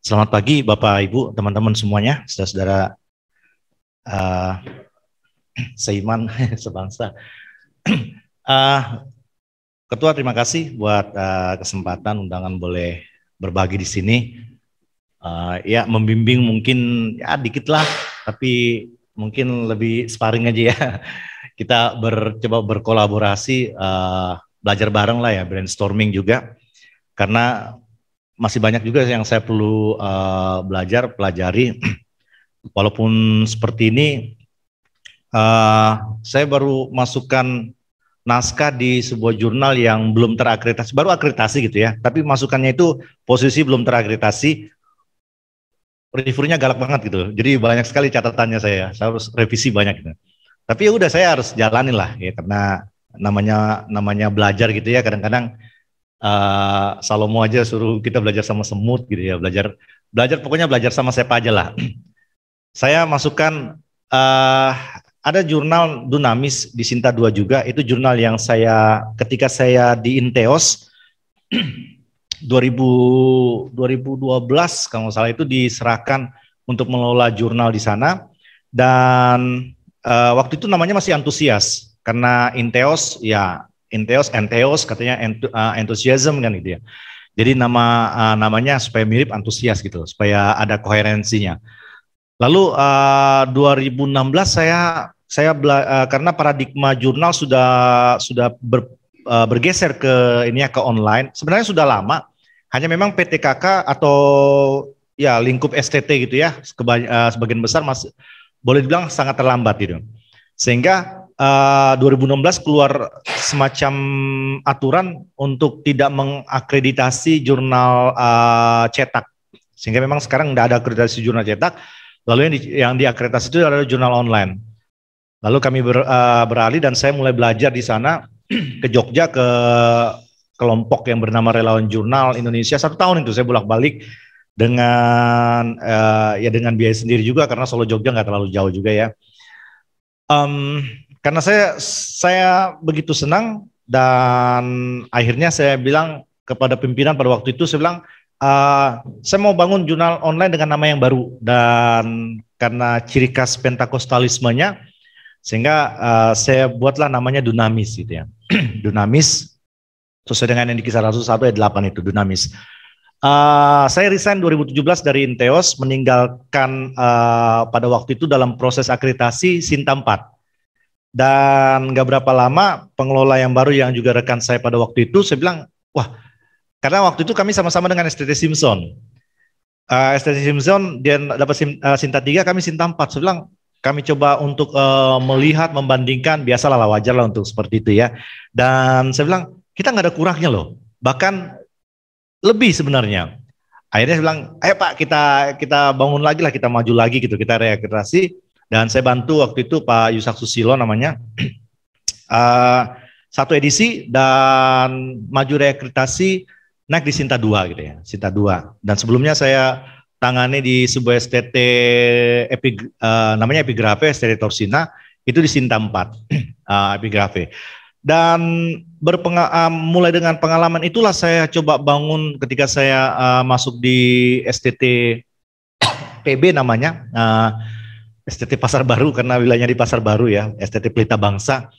Selamat pagi Bapak Ibu, teman-teman semuanya, saudara-saudara uh, seiman, sebangsa. Ketua, terima kasih buat kesempatan undangan boleh berbagi di sini. Ya, membimbing mungkin ya dikit lah, tapi mungkin lebih sparring aja ya. Kita coba berkolaborasi, belajar bareng lah ya, brainstorming juga. Karena masih banyak juga yang saya perlu pelajari. Walaupun seperti ini, saya baru masukkan naskah di sebuah jurnal yang belum terakreditasi, baru akreditasi gitu ya, tapi masukannya itu posisi belum terakreditasi, reviewnya galak banget gitu, jadi banyak sekali catatannya saya harus revisi banyak gitu. Tapi ya udah saya harus jalanin lah ya, karena namanya belajar gitu ya, kadang-kadang Salomo aja suruh kita belajar sama semut gitu ya, belajar pokoknya belajar sama siapa aja lah. Saya masukkan ada jurnal Dunamis di Sinta 2 juga, itu jurnal yang ketika saya di Inteos 2012 kalau nggak salah itu diserahkan untuk mengelola jurnal di sana, dan waktu itu namanya masih antusias, karena Inteos katanya enthusiasm kan gitu ya. Jadi namanya supaya mirip antusias gitu, supaya ada koherensinya. Lalu 2016 karena paradigma jurnal sudah bergeser ke online. Sebenarnya sudah lama, hanya memang PTKK atau ya lingkup STT gitu ya, sebagian besar masih boleh dibilang sangat terlambat gitu. Sehingga 2016 keluar semacam aturan untuk tidak mengakreditasi jurnal cetak. Sehingga memang sekarang tidak ada akreditasi jurnal cetak. Lalu yang diakreditasi itu adalah jurnal online. Lalu kami beralih dan saya mulai belajar di sana ke Jogja, ke kelompok yang bernama Relawan Jurnal Indonesia. 1 tahun itu saya bolak-balik dengan dengan biaya sendiri juga, karena Solo Jogja nggak terlalu jauh juga ya. Karena saya begitu senang, dan akhirnya saya bilang kepada pimpinan pada waktu itu, saya bilang, saya mau bangun jurnal online dengan nama yang baru, dan karena ciri khas pentakostalismenya, sehingga saya buatlah namanya Dunamis gitu ya. Dunamis sesuai dengan yang di Kisah Rasul 1 ayat 8 itu, Dunamis. Saya resign 2017 dari Inteos, meninggalkan pada waktu itu dalam proses akreditasi Sinta 4. Dan gak berapa lama pengelola yang baru yang juga rekan saya pada waktu itu, saya bilang, wah, karena waktu itu kami sama-sama dengan STT Simpson. STT Simpson dia dapat Sinta 3, kami Sinta 4. Saya bilang, kami coba untuk melihat, membandingkan, biasalah wajar lah untuk seperti itu ya. Dan saya bilang, kita nggak ada kurangnya loh, bahkan lebih sebenarnya. Akhirnya saya bilang, ayo Pak, kita bangun lagi lah, kita maju lagi gitu, kita reakreditasi. Dan saya bantu waktu itu Pak Yusak Susilo namanya, 1 edisi dan maju reakreditasi, naik di Sinta 2 gitu ya, Sinta 2. Dan sebelumnya saya tangani di sebuah STT namanya Epigrafe, STT Torsina, itu di Sinta 4, Epigrafe. Dan mulai dengan pengalaman itulah saya coba bangun ketika saya masuk di STT PB namanya, STT Pasar Baru karena wilayahnya di Pasar Baru ya, STT Pelita Bangsa,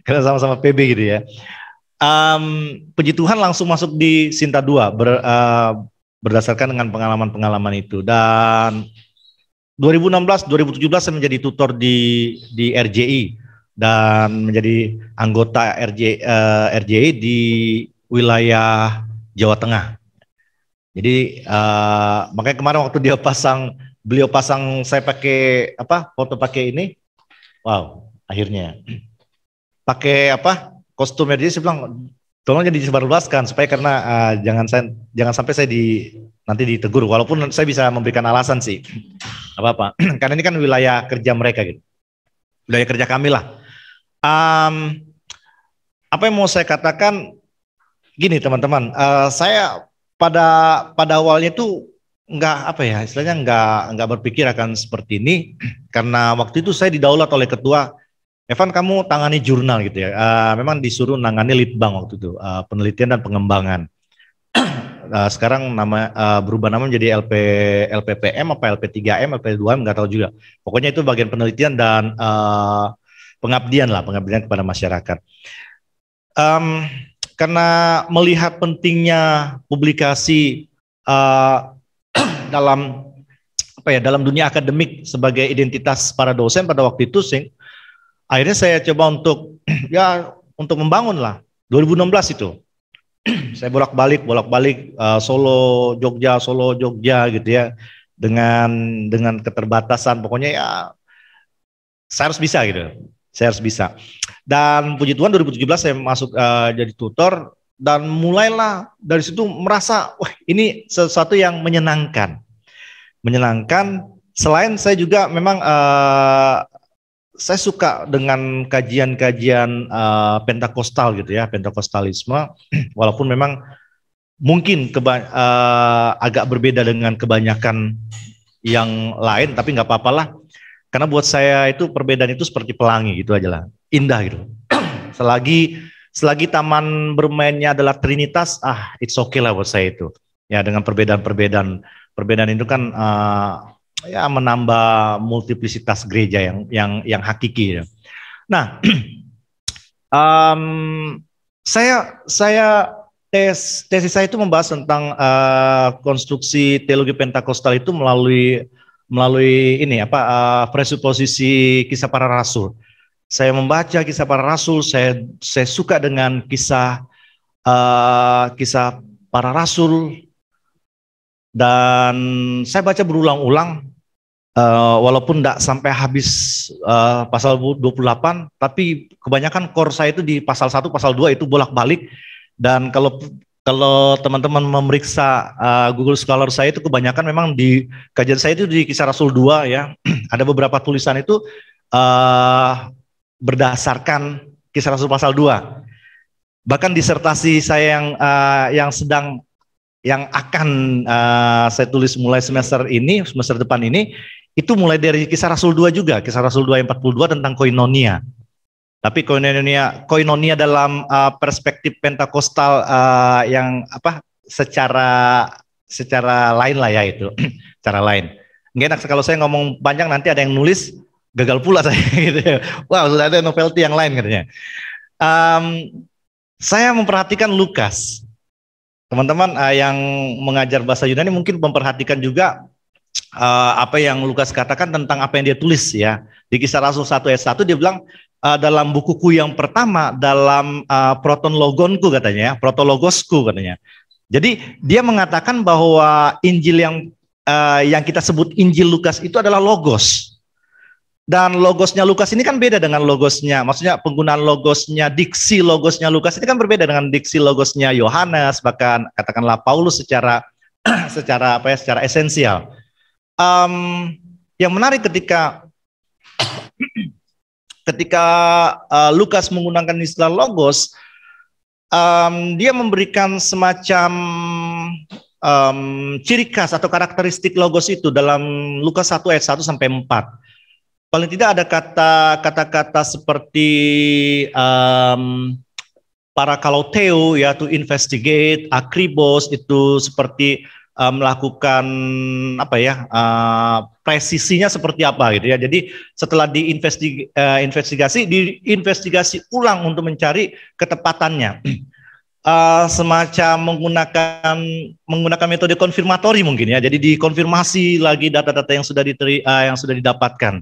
karena sama-sama PB gitu ya. Puji Tuhan langsung masuk di Sinta 2 berdasarkan dengan pengalaman-pengalaman itu. Dan 2016-2017 saya menjadi tutor di RJI dan menjadi anggota RJI di wilayah Jawa Tengah. Jadi makanya kemarin waktu beliau pasang saya pakai foto pakai ini, wow, akhirnya pakai kostum RJI, saya bilang tolong jadi disebarluaskan supaya karena jangan sampai saya nanti ditegur, walaupun saya bisa memberikan alasan sih, apa karena ini kan wilayah kerja mereka gitu, wilayah kerja kami lah. Apa yang mau saya katakan gini teman-teman, saya pada awalnya tuh istilahnya nggak berpikir akan seperti ini, karena waktu itu saya didaulat oleh ketua, Evan kamu tangani jurnal gitu ya, memang disuruh nangani litbang waktu itu, penelitian dan pengembangan. sekarang berubah nama menjadi LPPM apa LP3M, LP2M, nggak tahu juga. Pokoknya itu bagian penelitian dan pengabdian kepada masyarakat. Karena melihat pentingnya publikasi dalam dalam dunia akademik sebagai identitas para dosen pada waktu itu, akhirnya saya coba untuk membangun lah 2016 itu. Saya bolak-balik Solo Jogja gitu ya, dengan keterbatasan, pokoknya ya saya harus bisa gitu. Saya harus bisa. Dan puji Tuhan 2017 saya masuk jadi tutor, dan mulailah dari situ merasa wah ini sesuatu yang menyenangkan. Selain saya juga memang saya suka dengan kajian-kajian Pentakostal gitu ya, Pentakostalisme, walaupun memang mungkin agak berbeda dengan kebanyakan yang lain, tapi nggak apa-apalah. Karena buat saya itu perbedaan itu seperti pelangi gitu aja lah, indah gitu. selagi taman bermainnya adalah Trinitas, it's okay lah buat saya itu. Ya dengan perbedaan itu kan ya menambah multiplisitas gereja yang hakiki. Ya. Nah, tesis saya itu membahas tentang konstruksi teologi Pentakostal itu melalui presuposisi kisah para rasul. Saya membaca kisah para rasul, saya suka dengan kisah para rasul, dan saya baca berulang-ulang, walaupun tidak sampai habis pasal 28, tapi kebanyakan core saya itu di pasal 1, pasal 2 itu bolak-balik. Dan kalau teman-teman memeriksa Google Scholar saya itu kebanyakan memang di kajian saya itu di Kisah Rasul 2 ya. Ada beberapa tulisan itu berdasarkan Kisah Rasul pasal 2. Bahkan disertasi saya yang akan saya tulis mulai semester depan ini, itu mulai dari Kisah Rasul 2 juga, Kisah Rasul 2 ayat 42 tentang koinonia. Tapi koinonia dalam perspektif Pentakostal yang secara lain lah ya itu, cara lain. Nggak enak kalau saya ngomong panjang nanti ada yang nulis gagal pula saya gitu ya. Wow, sudah ada novelty yang lain katanya. Saya memperhatikan Lukas. Teman-teman yang mengajar bahasa Yunani mungkin memperhatikan juga apa yang Lukas katakan tentang apa yang dia tulis ya. Di Kisah Rasul 1 ayat 1 dia bilang, dalam bukuku yang pertama, dalam protologonku katanya, protologosku katanya. Jadi dia mengatakan bahwa Injil yang kita sebut Injil Lukas itu adalah logos. Dan logosnya Lukas ini kan beda dengan logosnya, maksudnya penggunaan logosnya, diksi logosnya Lukas ini kan berbeda dengan diksi logosnya Yohanes, bahkan katakanlah Paulus secara esensial. Yang menarik ketika Lukas menggunakan istilah logos, dia memberikan semacam ciri khas atau karakteristik logos itu dalam Lukas 1 ayat 1 sampai 4. Paling tidak ada kata-kata seperti parakaloteo, ya, to investigate, akribos, itu seperti melakukan presisinya seperti apa gitu ya. Jadi setelah diinvestigasi ulang untuk mencari ketepatannya. Semacam menggunakan metode konfirmatori mungkin ya. Jadi dikonfirmasi lagi data-data yang sudah didapatkan.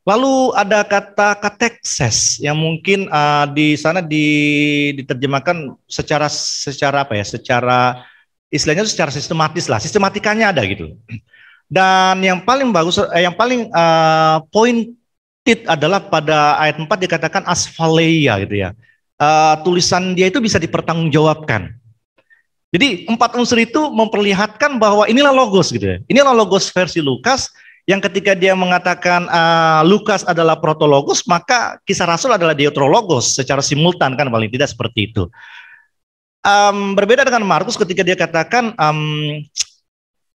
Lalu ada kata katekses yang mungkin di sana diterjemahkan secara istilahnya secara sistematis lah, sistematikanya ada gitu. Dan yang paling bagus, yang paling pointed adalah pada ayat 4 dikatakan asphaleia gitu ya. Tulisan dia itu bisa dipertanggungjawabkan. Jadi 4 unsur itu memperlihatkan bahwa inilah logos gitu ya. Inilah logos versi Lukas, yang ketika dia mengatakan Lukas adalah protologos, maka Kisah Rasul adalah deuterologos secara simultan, kan paling tidak seperti itu. Berbeda dengan Markus ketika dia katakan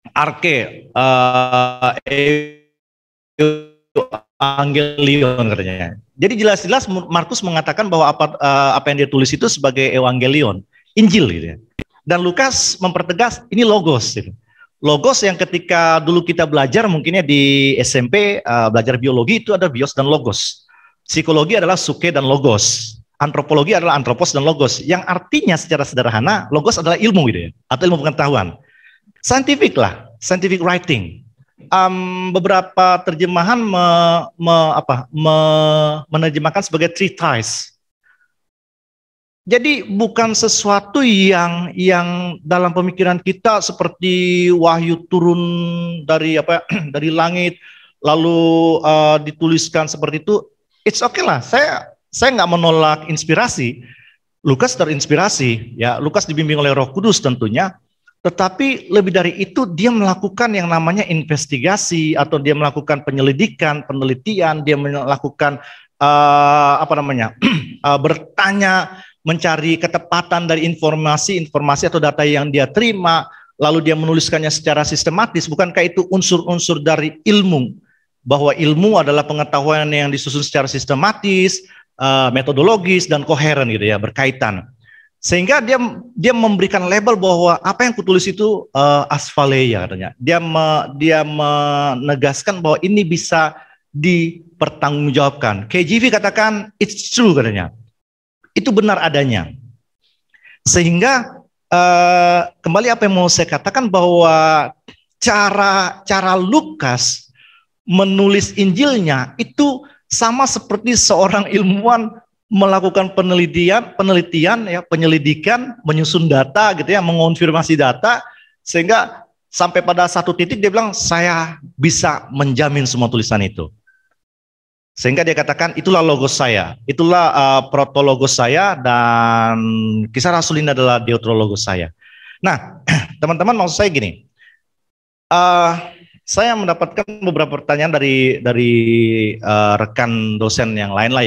arke evangelion katanya. Jadi jelas-jelas Markus mengatakan bahwa apa yang dia tulis itu sebagai evangelion, Injil gitu ya. Dan Lukas mempertegas ini logos. Gitu. Logos yang ketika dulu kita belajar mungkinnya di SMP belajar biologi itu ada bios dan logos. Psikologi adalah suke dan logos. Antropologi adalah antropos dan logos. Yang artinya secara sederhana logos adalah ilmu gitu ya, atau ilmu pengetahuan. Scientific lah, scientific writing. Beberapa terjemahan menerjemahkan sebagai treatise. Jadi bukan sesuatu yang dalam pemikiran kita seperti wahyu turun dari dari langit lalu dituliskan seperti itu. It's okay lah. Saya nggak menolak inspirasi. Lukas terinspirasi, ya. Lukas dibimbing oleh Roh Kudus tentunya. Tetapi lebih dari itu dia melakukan yang namanya investigasi atau dia melakukan penyelidikan, penelitian, dia melakukan bertanya, mencari ketepatan dari informasi atau data yang dia terima, lalu dia menuliskannya secara sistematis. Bukankah itu unsur-unsur dari ilmu? Bahwa ilmu adalah pengetahuan yang disusun secara sistematis, metodologis dan koheren gitu ya, berkaitan. Sehingga dia memberikan label bahwa apa yang kutulis itu asphaleia katanya. Dia menegaskan bahwa ini bisa dipertanggungjawabkan. KJV katakan it's true katanya. Itu benar adanya. Sehingga kembali apa yang mau saya katakan bahwa cara Lukas menulis Injilnya itu sama seperti seorang ilmuwan melakukan penelitian ya, penyelidikan, menyusun data gitu ya, mengonfirmasi data sehingga sampai pada satu titik dia bilang saya bisa menjamin semua tulisan itu. Sehingga dia katakan itulah logos saya, itulah protologos saya dan Kisah Rasul ini adalah deuterologos saya. Nah, teman-teman maksud saya gini. Saya mendapatkan beberapa pertanyaan dari rekan dosen yang lain lah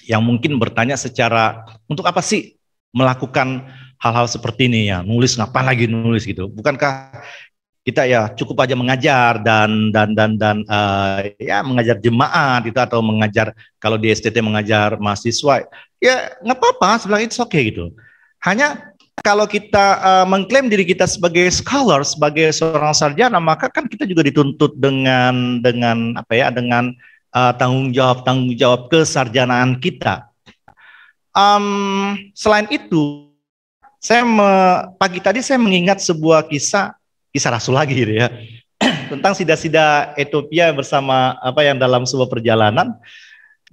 yang mungkin bertanya secara untuk apa sih melakukan hal-hal seperti ini ya, nulis ngapain lagi nulis gitu. Bukankah kita ya cukup aja mengajar dan ya mengajar jemaat itu atau mengajar kalau di STT mengajar mahasiswa ya nggak apa-apa sebenarnya itu oke gitu. Hanya kalau kita mengklaim diri kita sebagai scholar, sebagai seorang sarjana, maka kan kita juga dituntut dengan apa ya, dengan tanggung jawab kesarjanaan kita. Selain itu, pagi tadi saya mengingat sebuah kisah Rasul lagi gitu ya, tentang sida-sida Ethiopia bersama yang dalam sebuah perjalanan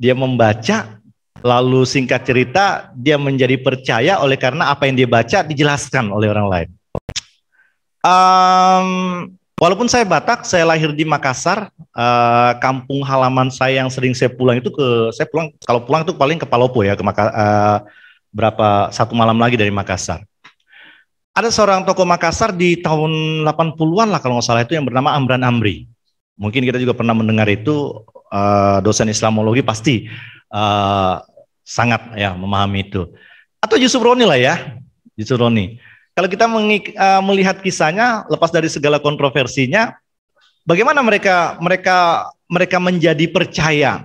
dia membaca, lalu singkat cerita dia menjadi percaya oleh karena apa yang dia baca dijelaskan oleh orang lain. Walaupun saya Batak, saya lahir di Makassar, kampung halaman saya yang sering saya pulang itu kalau pulang itu paling ke Palopo ya, berapa satu malam lagi dari Makassar. Ada seorang tokoh Makassar di tahun 80-an lah kalau nggak salah itu yang bernama Amran Amri. Mungkin kita juga pernah mendengar itu, dosen Islamologi pasti sangat ya memahami itu. Atau Yusuf Roni lah ya, Yusuf Roni. Kalau kita melihat kisahnya, lepas dari segala kontroversinya, bagaimana mereka menjadi percaya.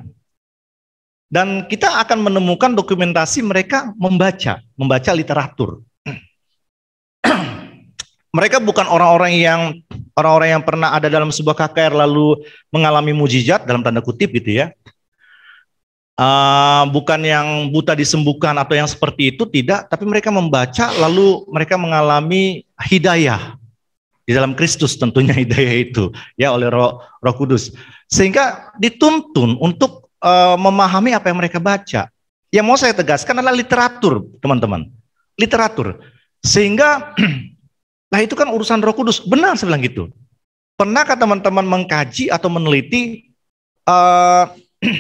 Dan kita akan menemukan dokumentasi mereka membaca literatur. Mereka bukan orang-orang yang pernah ada dalam sebuah KKR lalu mengalami mujizat dalam tanda kutip gitu ya. Bukan yang buta disembuhkan atau yang seperti itu, tidak, tapi mereka membaca lalu mereka mengalami hidayah di dalam Kristus, tentunya hidayah itu ya oleh Roh Kudus, sehingga dituntun untuk memahami apa yang mereka baca. Yang mau saya tegaskan adalah literatur, teman-teman, literatur, sehingga nah itu kan urusan Roh Kudus, benar saya bilang gitu. Pernahkah teman-teman mengkaji atau meneliti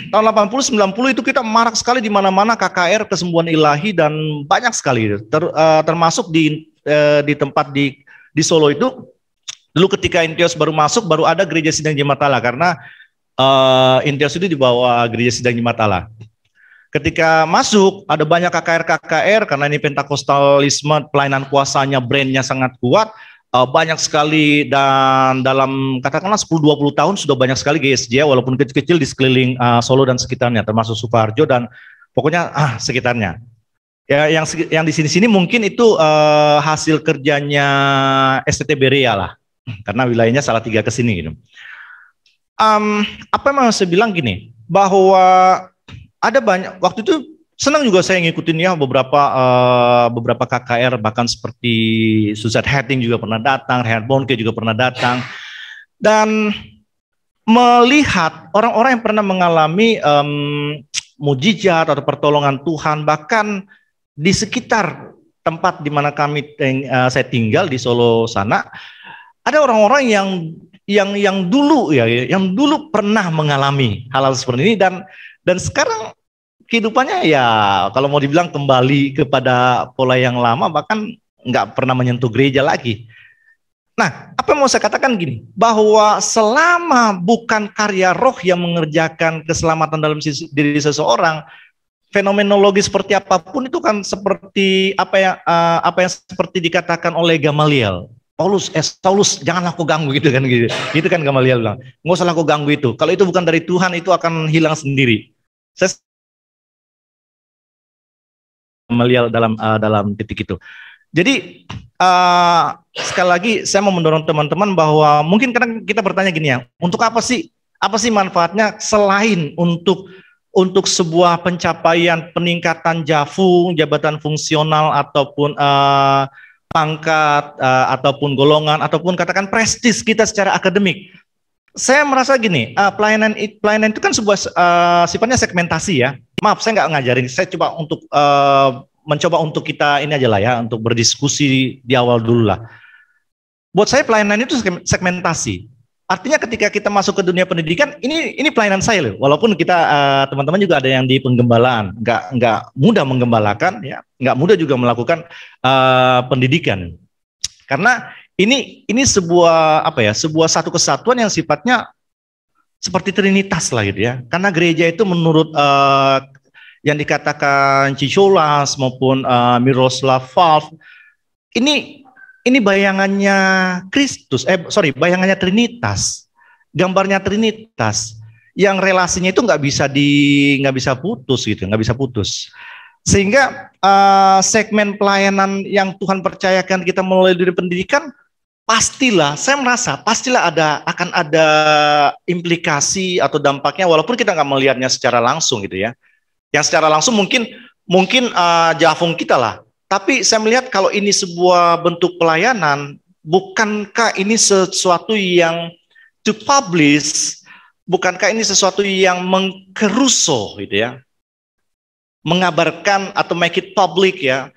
tahun 80-90 itu kita marak sekali di mana-mana KKR kesembuhan ilahi dan banyak sekali termasuk di tempat di Solo itu dulu ketika Intios baru masuk baru ada gereja Sidang Jemaat Allah karena Intios itu di bawah gereja Sidang Jemaat Allah. Ketika masuk ada banyak KKR karena ini Pentakostalisme, pelayanan kuasanya brandnya sangat kuat. Banyak sekali dan dalam katakanlah 10-20 tahun sudah banyak sekali GSJ walaupun kecil-kecil di sekeliling Solo dan sekitarnya termasuk Sukoharjo dan pokoknya sekitarnya. Ya, yang di sini-sini mungkin itu hasil kerjanya STT Berea lah, karena wilayahnya Salatiga ke sini gitu. Apa yang mau saya bilang gini, bahwa ada banyak waktu itu senang juga saya ngikutin ya beberapa KKR, bahkan seperti Suzat Hating juga pernah datang, Reinhard Bonnke juga pernah datang, dan melihat orang-orang yang pernah mengalami mujizat atau pertolongan Tuhan, bahkan di sekitar tempat di mana saya tinggal di Solo sana, ada orang-orang yang dulu yang dulu pernah mengalami hal-hal seperti ini, dan sekarang kehidupannya ya kalau mau dibilang kembali kepada pola yang lama, bahkan nggak pernah menyentuh gereja lagi. Nah, apa yang mau saya katakan gini, bahwa selama bukan karya roh yang mengerjakan keselamatan dalam diri seseorang, fenomenologi seperti apapun itu kan seperti apa yang seperti dikatakan oleh Gamaliel. Saulus, janganlah kau ganggu gitu kan, gitu kan Gamaliel bilang, nggak usah kau ganggu itu. Kalau itu bukan dari Tuhan, itu akan hilang sendiri. Saya Gamaliel dalam titik itu. Jadi sekali lagi saya mau mendorong teman-teman bahwa mungkin kadang kita bertanya gini ya, untuk apa sih manfaatnya selain untuk sebuah pencapaian peningkatan jabatan fungsional ataupun pangkat ataupun golongan ataupun katakan prestis kita secara akademik. Saya merasa gini, pelayanan itu kan sebuah sifatnya segmentasi ya. Maaf, saya nggak ngajarin. Saya coba untuk mencoba untuk kita ini aja lah ya, untuk berdiskusi di awal dulu lah. Buat saya pelayanan itu segmentasi. Artinya ketika kita masuk ke dunia pendidikan, ini pelayanan saya loh. Walaupun kita teman-teman juga ada yang di pengembalaan, nggak mudah menggembalakan ya, nggak mudah juga melakukan pendidikan. Karena ini sebuah sebuah satu kesatuan yang sifatnya seperti trinitas lah gitu ya. Karena gereja itu menurut yang dikatakan Cicholas maupun Miroslav Volf, ini bayangannya Kristus, bayangannya Trinitas, gambarnya Trinitas, yang relasinya itu nggak bisa putus gitu, nggak bisa putus. Sehingga segmen pelayanan yang Tuhan percayakan kita melalui diri pendidikan, saya merasa pastilah akan ada implikasi atau dampaknya, walaupun kita nggak melihatnya secara langsung gitu ya. Yang secara langsung mungkin Jafung kita lah. Tapi saya melihat kalau ini sebuah bentuk pelayanan, bukankah ini sesuatu yang to publish, bukankah ini sesuatu yang mengkeruso gitu ya, mengabarkan atau make it public ya.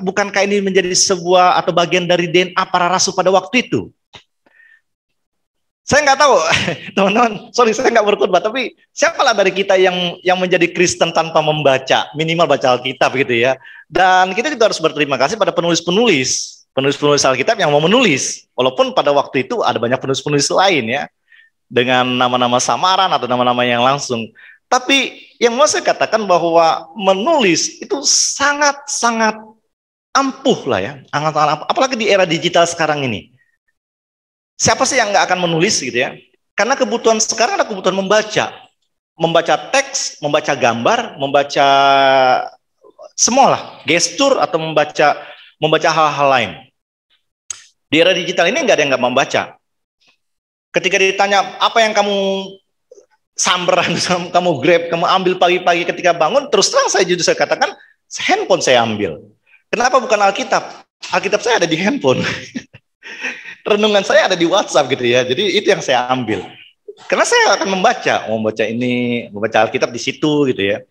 Bukankah ini menjadi sebuah atau bagian dari DNA para rasul pada waktu itu? Saya nggak tahu, teman-teman. Sorry, saya nggak berkhotbah. Tapi siapalah dari kita yang menjadi Kristen tanpa membaca, minimal baca Alkitab gitu ya. Dan kita juga harus berterima kasih pada penulis-penulis Alkitab yang mau menulis. Walaupun pada waktu itu ada banyak penulis-penulis lain ya, dengan nama-nama samaran atau nama-nama yang langsung. Tapi yang mau saya katakan bahwa menulis itu sangat-sangat ampuh lah ya, apalagi di era digital sekarang ini. Siapa sih yang nggak akan menulis gitu ya? Karena kebutuhan sekarang ada kebutuhan membaca teks, membaca gambar, membaca semua lah, gestur atau membaca hal-hal lain. Di era digital ini nggak ada yang nggak membaca. Ketika ditanya apa yang kamu samberan, kamu grab, kamu ambil pagi-pagi ketika bangun, terus terang saya katakan, handphone saya ambil. Kenapa bukan Alkitab? Alkitab saya ada di handphone. Renungan saya ada di WhatsApp gitu ya. Jadi itu yang saya ambil. Karena saya akan membaca Alkitab di situ gitu ya.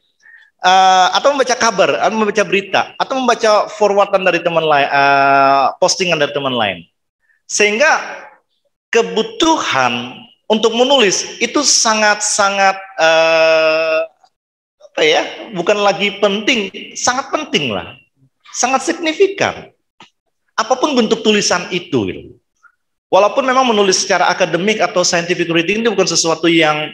Atau membaca kabar, atau membaca berita, atau membaca forwardan dari teman lain, postingan dari teman lain. Sehingga kebutuhan untuk menulis itu sangat-sangat bukan lagi penting, sangat penting lah, sangat signifikan. Apapun bentuk tulisan itu, gitu. Walaupun memang menulis secara akademik atau scientific reading itu bukan sesuatu yang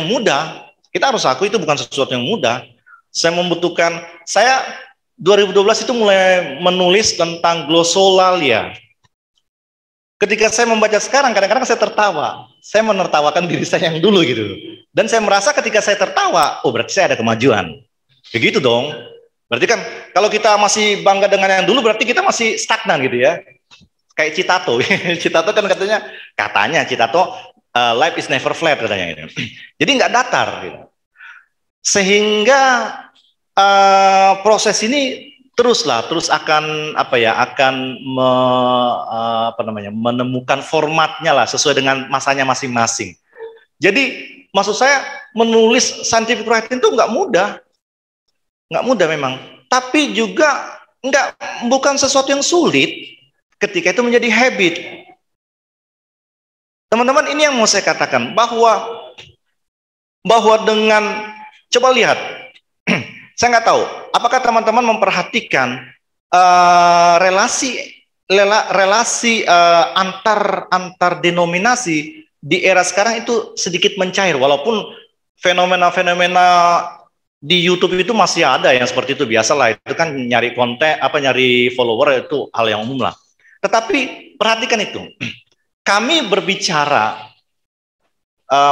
mudah. Kita harus akui itu bukan sesuatu yang mudah. Saya 2012 itu mulai menulis tentang glossolalia. Ketika saya membaca sekarang, kadang-kadang saya tertawa. Saya menertawakan diri saya yang dulu gitu. Dan saya merasa ketika saya tertawa, oh berarti saya ada kemajuan. Begitu dong. Berarti kan kalau kita masih bangga dengan yang dulu, berarti kita masih stagnan gitu ya. Kayak Citato. Citato kan katanya Citato, life is never flat katanya. Jadi nggak datar. Gitu. Sehingga proses ini terus akan menemukan formatnya lah sesuai dengan masanya masing-masing. Jadi maksud saya menulis scientific writing itu nggak mudah memang, tapi juga bukan sesuatu yang sulit ketika itu menjadi habit. Teman-teman, ini yang mau saya katakan bahwa dengan coba lihat, saya nggak tahu apakah teman-teman memperhatikan relasi antar denominasi di era sekarang itu sedikit mencair, walaupun fenomena-fenomena di YouTube itu masih ada yang seperti itu, biasalah itu kan nyari konten nyari follower itu hal yang umum lah. Tetapi perhatikan itu, kami berbicara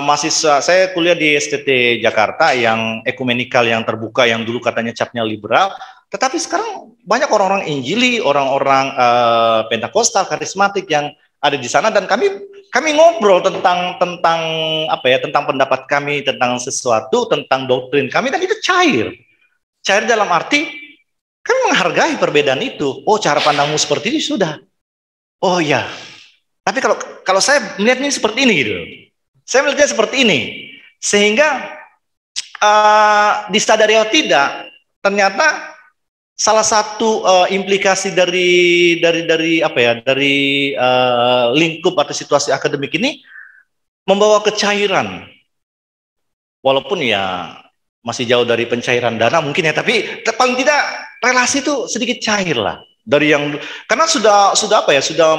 mahasiswa, saya kuliah di STT Jakarta yang ekumenikal, yang terbuka, yang dulu katanya capnya liberal, tetapi sekarang banyak orang-orang Injili, orang-orang Pentakosta, karismatik yang ada di sana, dan kami ngobrol tentang pendapat kami tentang sesuatu, tentang doktrin kami, dan itu cair dalam arti kami menghargai perbedaan itu. Oh, cara pandangmu seperti ini sudah. Oh ya, tapi kalau saya melihatnya seperti ini gitu. Saya melihatnya seperti ini, sehingga disadari atau tidak, ternyata salah satu implikasi dari lingkup atau situasi akademik ini membawa kecairan, walaupun ya masih jauh dari pencairan dana mungkin ya, tapi paling tidak relasi itu sedikit cair lah dari yang, karena sudah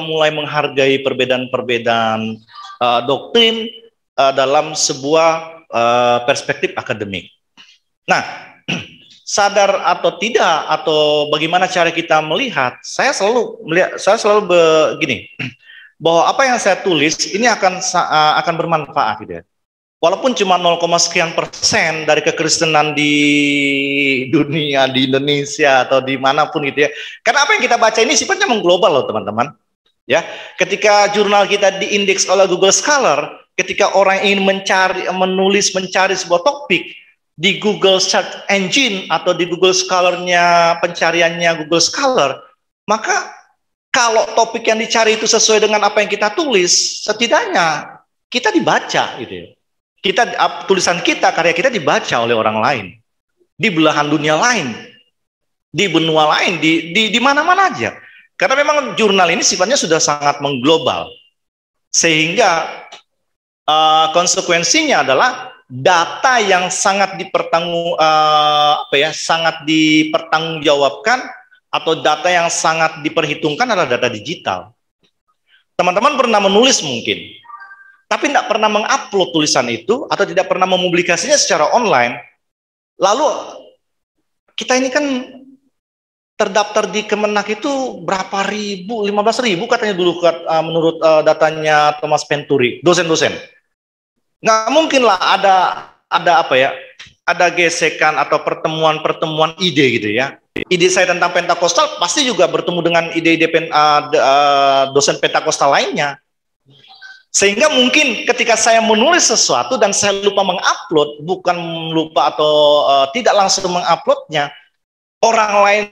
mulai menghargai perbedaan doktrin dalam sebuah perspektif akademik. Nah, sadar atau tidak, atau bagaimana cara kita melihat, saya selalu begini, bahwa apa yang saya tulis ini akan bermanfaat gitu ya. Walaupun cuma 0, sekian persen dari kekristenan di dunia, di Indonesia atau dimanapun gitu ya. Karena apa yang kita baca ini sifatnya mengglobal loh teman-teman. Ya, ketika jurnal kita diindeks oleh Google Scholar, ketika orang ingin mencari sebuah topik di Google Search Engine atau di Google Scholar-nya, pencariannya Google Scholar, maka kalau topik yang dicari itu sesuai dengan apa yang kita tulis, setidaknya kita dibaca gitu ya. Tulisan kita, karya kita dibaca oleh orang lain di belahan dunia lain, di benua lain, di mana-mana aja. Karena memang jurnal ini sifatnya sudah sangat mengglobal, sehingga konsekuensinya adalah data yang sangat dipertanggungjawabkan atau data yang sangat diperhitungkan adalah data digital. Teman-teman pernah menulis mungkin, tapi tidak pernah mengupload tulisan itu atau tidak pernah mempublikasinya secara online. Lalu kita ini kan terdaftar di Kemenak itu berapa ribu, 15.000 katanya dulu menurut datanya Thomas Venturi, dosen-dosen. Nggak mungkin lah ada gesekan atau pertemuan ide gitu ya. Ide saya tentang Pentakostal pasti juga bertemu dengan ide-ide dosen Pentakostal lainnya. Sehingga mungkin ketika saya menulis sesuatu dan saya lupa mengupload, bukan lupa atau tidak langsung menguploadnya, orang lain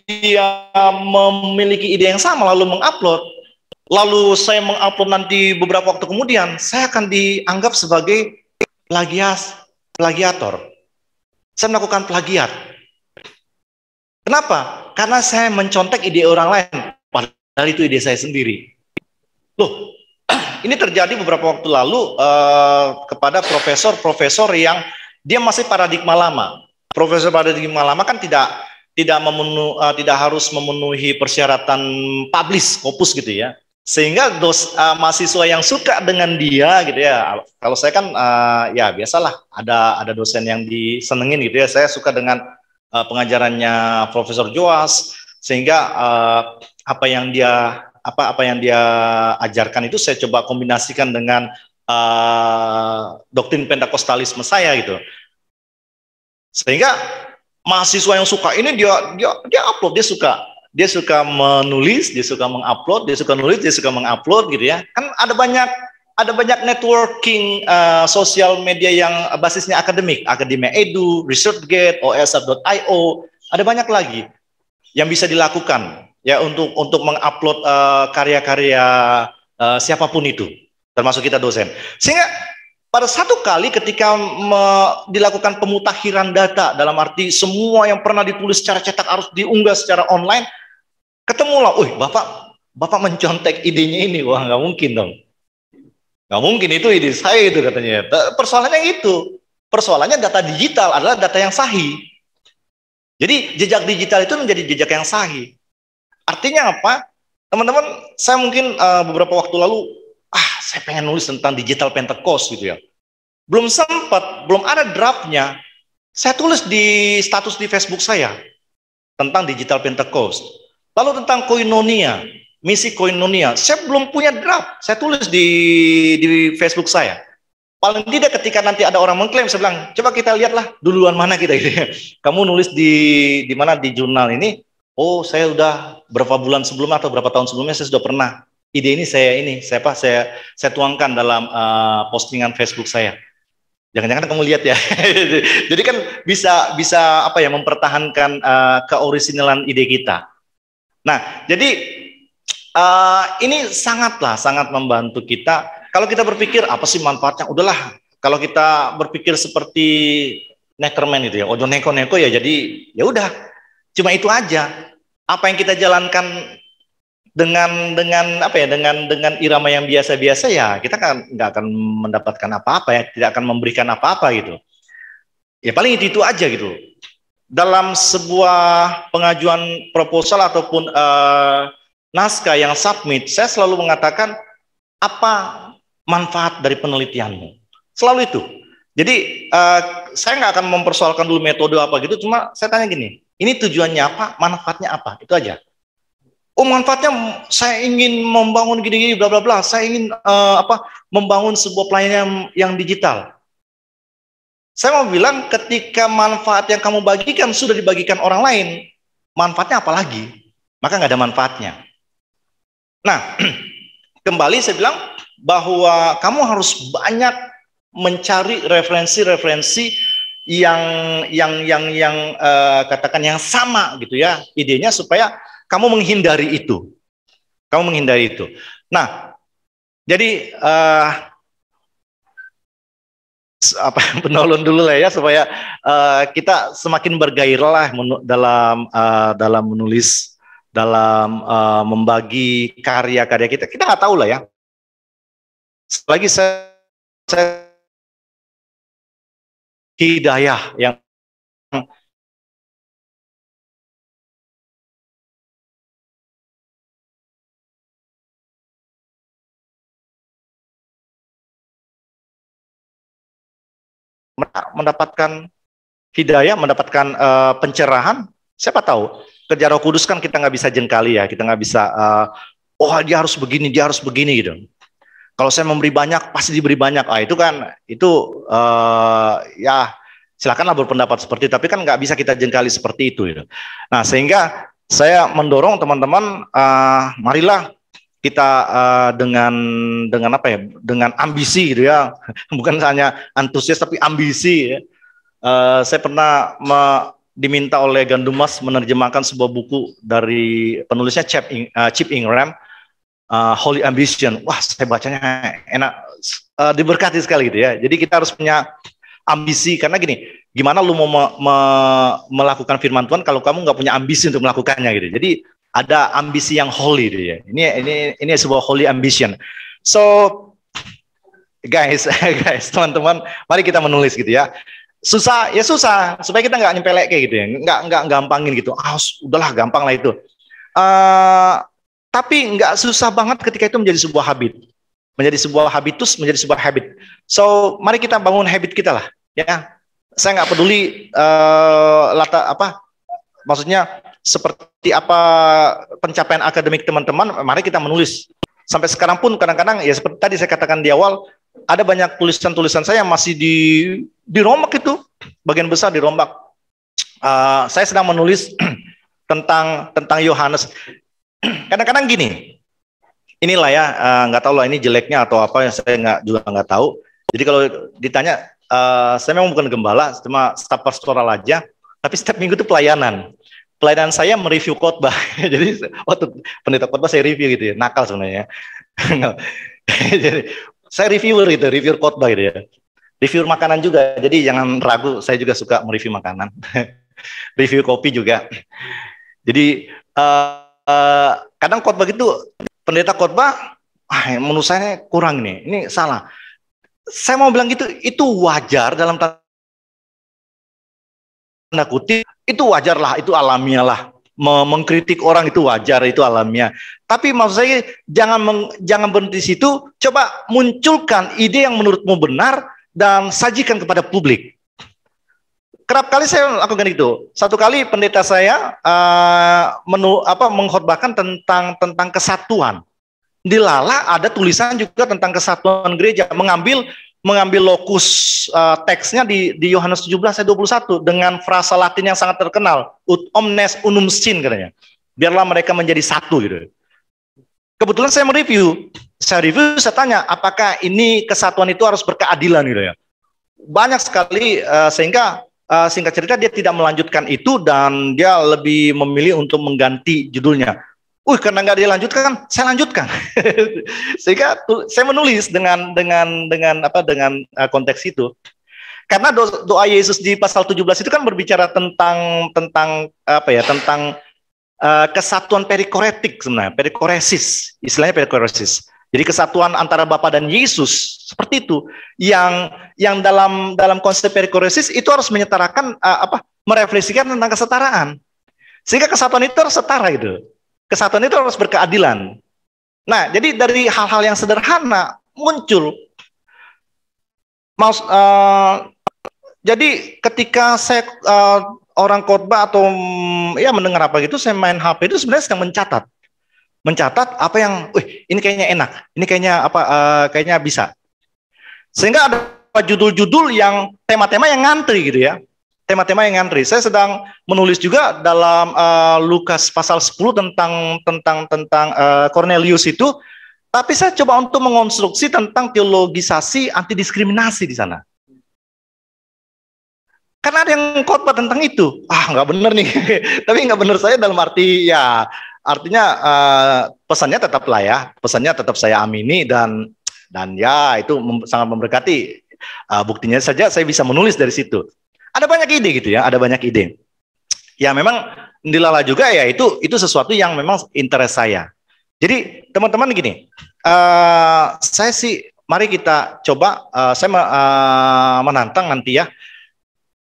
dia memiliki ide yang sama lalu mengupload, lalu saya mengupload nanti beberapa waktu kemudian, saya akan dianggap sebagai plagiator. Saya melakukan plagiat. Kenapa? Karena saya mencontek ide orang lain, padahal itu ide saya sendiri. Loh, ini terjadi beberapa waktu lalu kepada profesor-profesor yang dia masih paradigma lama. Profesor paradigma lama kan tidak harus memenuhi persyaratan publish, Scopus gitu ya. Sehingga mahasiswa yang suka dengan dia gitu ya. Kalau saya kan ya biasalah ada dosen yang disenengin gitu ya. Saya suka dengan pengajarannya Profesor Joas, sehingga apa yang dia ajarkan itu saya coba kombinasikan dengan doktrin Pentakostalisme saya gitu. Sehingga mahasiswa yang suka ini dia upload, dia suka menulis, dia suka mengupload, dia suka nulis, dia suka mengupload gitu ya. Kan ada banyak networking sosial media yang basisnya akademik, Akademia Edu, ResearchGate, OSF.io, ada banyak lagi yang bisa dilakukan ya untuk mengupload karya-karya siapapun itu, termasuk kita dosen. Sehingga pada satu kali ketika dilakukan pemutakhiran data, dalam arti semua yang pernah ditulis secara cetak harus diunggah secara online, ketemulah, bapak mencontek idenya ini, wah nggak mungkin dong. Nggak mungkin, itu ide saya itu katanya. Persoalannya itu. Persoalannya data digital adalah data yang sahih. Jadi jejak digital itu menjadi jejak yang sahih. Artinya apa? Teman-teman, saya mungkin beberapa waktu lalu, saya pengen nulis tentang digital Pentecost gitu ya. Belum sempat, belum ada draftnya. Saya tulis di status di Facebook saya tentang digital Pentecost. Lalu tentang koinonia. Misi koinonia, saya belum punya draft, saya tulis di Facebook saya. Paling tidak ketika nanti ada orang mengklaim, saya bilang, coba kita lihatlah duluan mana kita gitu ya. Kamu nulis di mana di jurnal ini, oh saya udah berapa bulan sebelumnya atau berapa tahun sebelumnya saya sudah pernah. Ide ini saya tuangkan dalam postingan Facebook saya. Jangan-jangan kamu lihat ya. Jadi kan bisa apa ya, mempertahankan keorisinalan ide kita. Nah, jadi ini sangat membantu kita. Kalau kita berpikir apa sih manfaatnya, udahlah. Kalau kita berpikir seperti Neckerman itu ya, ojo neko-neko ya, jadi ya udah, cuma itu aja. Apa yang kita jalankan dengan irama yang biasa-biasa ya, kita kan nggak akan mendapatkan apa-apa ya, tidak akan memberikan apa-apa gitu. Ya paling itu aja gitu. Dalam sebuah pengajuan proposal ataupun naskah yang submit, saya selalu mengatakan apa manfaat dari penelitianmu, selalu itu. Jadi saya nggak akan mempersoalkan dulu metode apa gitu, cuma saya tanya gini, ini tujuannya apa, manfaatnya apa, itu aja. Oh manfaatnya saya ingin membangun gini-gini bla bla bla, saya ingin membangun sebuah pelayanan yang digital. Saya mau bilang ketika manfaat yang kamu bagikan sudah dibagikan orang lain, manfaatnya apa lagi? Maka nggak ada manfaatnya. Nah, kembali saya bilang bahwa kamu harus banyak mencari referensi-referensi yang katakan yang sama gitu ya, idenya, supaya kamu menghindari itu. Kamu menghindari itu. Nah, jadi penolong dulu lah ya, supaya kita semakin bergairah lah dalam menulis, dalam membagi karya-karya kita. Kita nggak tahu lah ya. Selagi saya hidayah yang mendapatkan hidayah, mendapatkan pencerahan, siapa tahu. Kerja Roh Kudus kan kita nggak bisa jengkali ya, kita nggak bisa oh dia harus begini gitu. Kalau saya memberi banyak pasti diberi banyak, itu ya silakanlah berpendapat seperti itu, tapi kan nggak bisa kita jengkali seperti itu gitu. Nah, sehingga saya mendorong teman-teman, marilah kita dengan apa ya, dengan ambisi gitu ya, bukan hanya antusias tapi ambisi ya. Saya pernah diminta oleh Gandumas menerjemahkan sebuah buku dari penulisnya Chip Ingram, Holy Ambition. Wah, saya bacanya enak, diberkati sekali gitu ya. Jadi kita harus punya ambisi, karena gini, gimana lu mau melakukan firman Tuhan kalau kamu nggak punya ambisi untuk melakukannya gitu. Jadi ada ambisi yang holy gitu ya. Ini sebuah holy ambition. So guys, teman-teman, mari kita menulis gitu ya. Susah, supaya kita nggak nyempelek kayak gitu ya, nggak gampangin gitu. Udahlah, gampang lah itu. Tapi nggak susah banget ketika itu menjadi sebuah habit, menjadi sebuah habitus, menjadi sebuah habit. So mari kita bangun habit kita lah, ya. Saya nggak peduli maksudnya seperti apa pencapaian akademik teman-teman. Mari kita menulis. Sampai sekarang pun kadang-kadang ya seperti tadi saya katakan di awal, ada banyak tulisan-tulisan saya masih dirombak itu, bagian besar dirombak. Saya sedang menulis tentang Yohanes. Kadang-kadang gini, inilah ya, nggak tahu lah ini jeleknya atau apa yang saya nggak tahu. Jadi kalau ditanya, saya memang bukan gembala, cuma staf pastoral aja. Tapi setiap minggu itu pelayanan. Pelayanan saya mereview khotbah. Jadi waktu pendeta khotbah saya review gitu ya, nakal sebenarnya. Jadi saya reviewer gitu, review khotbah gitu ya. Review makanan juga. Jadi jangan ragu, saya juga suka mereview makanan. Review kopi juga. Jadi kadang khotbah itu pendeta khotbah, menurut saya kurang nih. Ini salah. Saya mau bilang gitu, itu wajar dalam tanda kutip, itu wajar lah, itu alamiah lah. Mengkritik orang itu wajar, itu alamiah. Tapi maksud saya jangan berhenti situ, coba munculkan ide yang menurutmu benar dan sajikan kepada publik. Kerap kali saya lakukan itu. Satu kali pendeta saya mengkhotbahkan tentang kesatuan. Di Lala ada tulisan juga tentang kesatuan gereja, mengambil lokus teksnya di Yohanes 17 ayat 21 dengan frasa Latin yang sangat terkenal, ut omnes unum sin katanya. Biarlah mereka menjadi satu gitu. Kebetulan saya mereview, saya tanya apakah ini kesatuan itu harus berkeadilan gitu ya. Banyak sekali sehingga singkat cerita dia tidak melanjutkan itu dan dia lebih memilih untuk mengganti judulnya. Karena nggak dilanjutkan, saya lanjutkan. Sehingga saya menulis dengan konteks itu. Karena doa Yesus di pasal 17 itu kan berbicara tentang kesatuan perikoretik sebenarnya, perikoresis, istilahnya perikoresis. Jadi kesatuan antara Bapa dan Yesus seperti itu. Yang dalam konsep perikoresis itu harus menyetarakan merefleksikan tentang kesetaraan. Sehingga kesatuan itu harus setara gitu. Kesatuan itu harus berkeadilan. Nah, jadi dari hal-hal yang sederhana muncul. Jadi ketika saya orang khotbah atau ya mendengar apa gitu, saya main HP itu sebenarnya sedang mencatat apa yang, ini kayaknya enak, ini kayaknya kayaknya bisa. Sehingga ada judul-judul yang tema-tema yang ngantri gitu ya. Tema-tema yang ngantri. Saya sedang menulis juga dalam Lukas pasal 10 tentang Cornelius itu, tapi saya coba untuk mengonstruksi tentang teologisasi anti diskriminasi di sana. Karena ada yang khotbah tentang itu. Nggak benar nih. Tapi nggak benar saya dalam arti ya, artinya pesannya tetaplah ya, pesannya tetap saya amini dan ya itu sangat memberkati. Buktinya saja saya bisa menulis dari situ. Ada banyak ide gitu ya, ada banyak ide. Ya memang dilala juga ya itu sesuatu yang memang interest saya. Jadi teman-teman gini, saya sih mari kita coba, saya menantang nanti ya.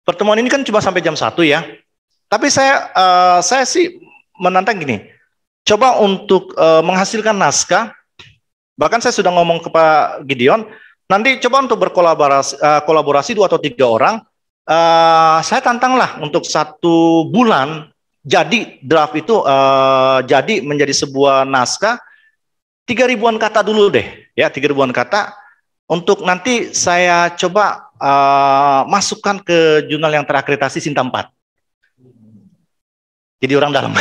Pertemuan ini kan cuma sampai jam 1 ya. Tapi saya sih menantang gini, coba untuk menghasilkan naskah. Bahkan saya sudah ngomong ke Pak Gideon, nanti coba untuk kolaborasi 2 atau 3 orang. Saya tantanglah untuk 1 bulan jadi draft itu jadi menjadi sebuah naskah 3.000-an kata dulu deh ya, 3.000-an kata untuk nanti saya coba masukkan ke jurnal yang terakreditasi Sinta 4. Jadi orang dalam.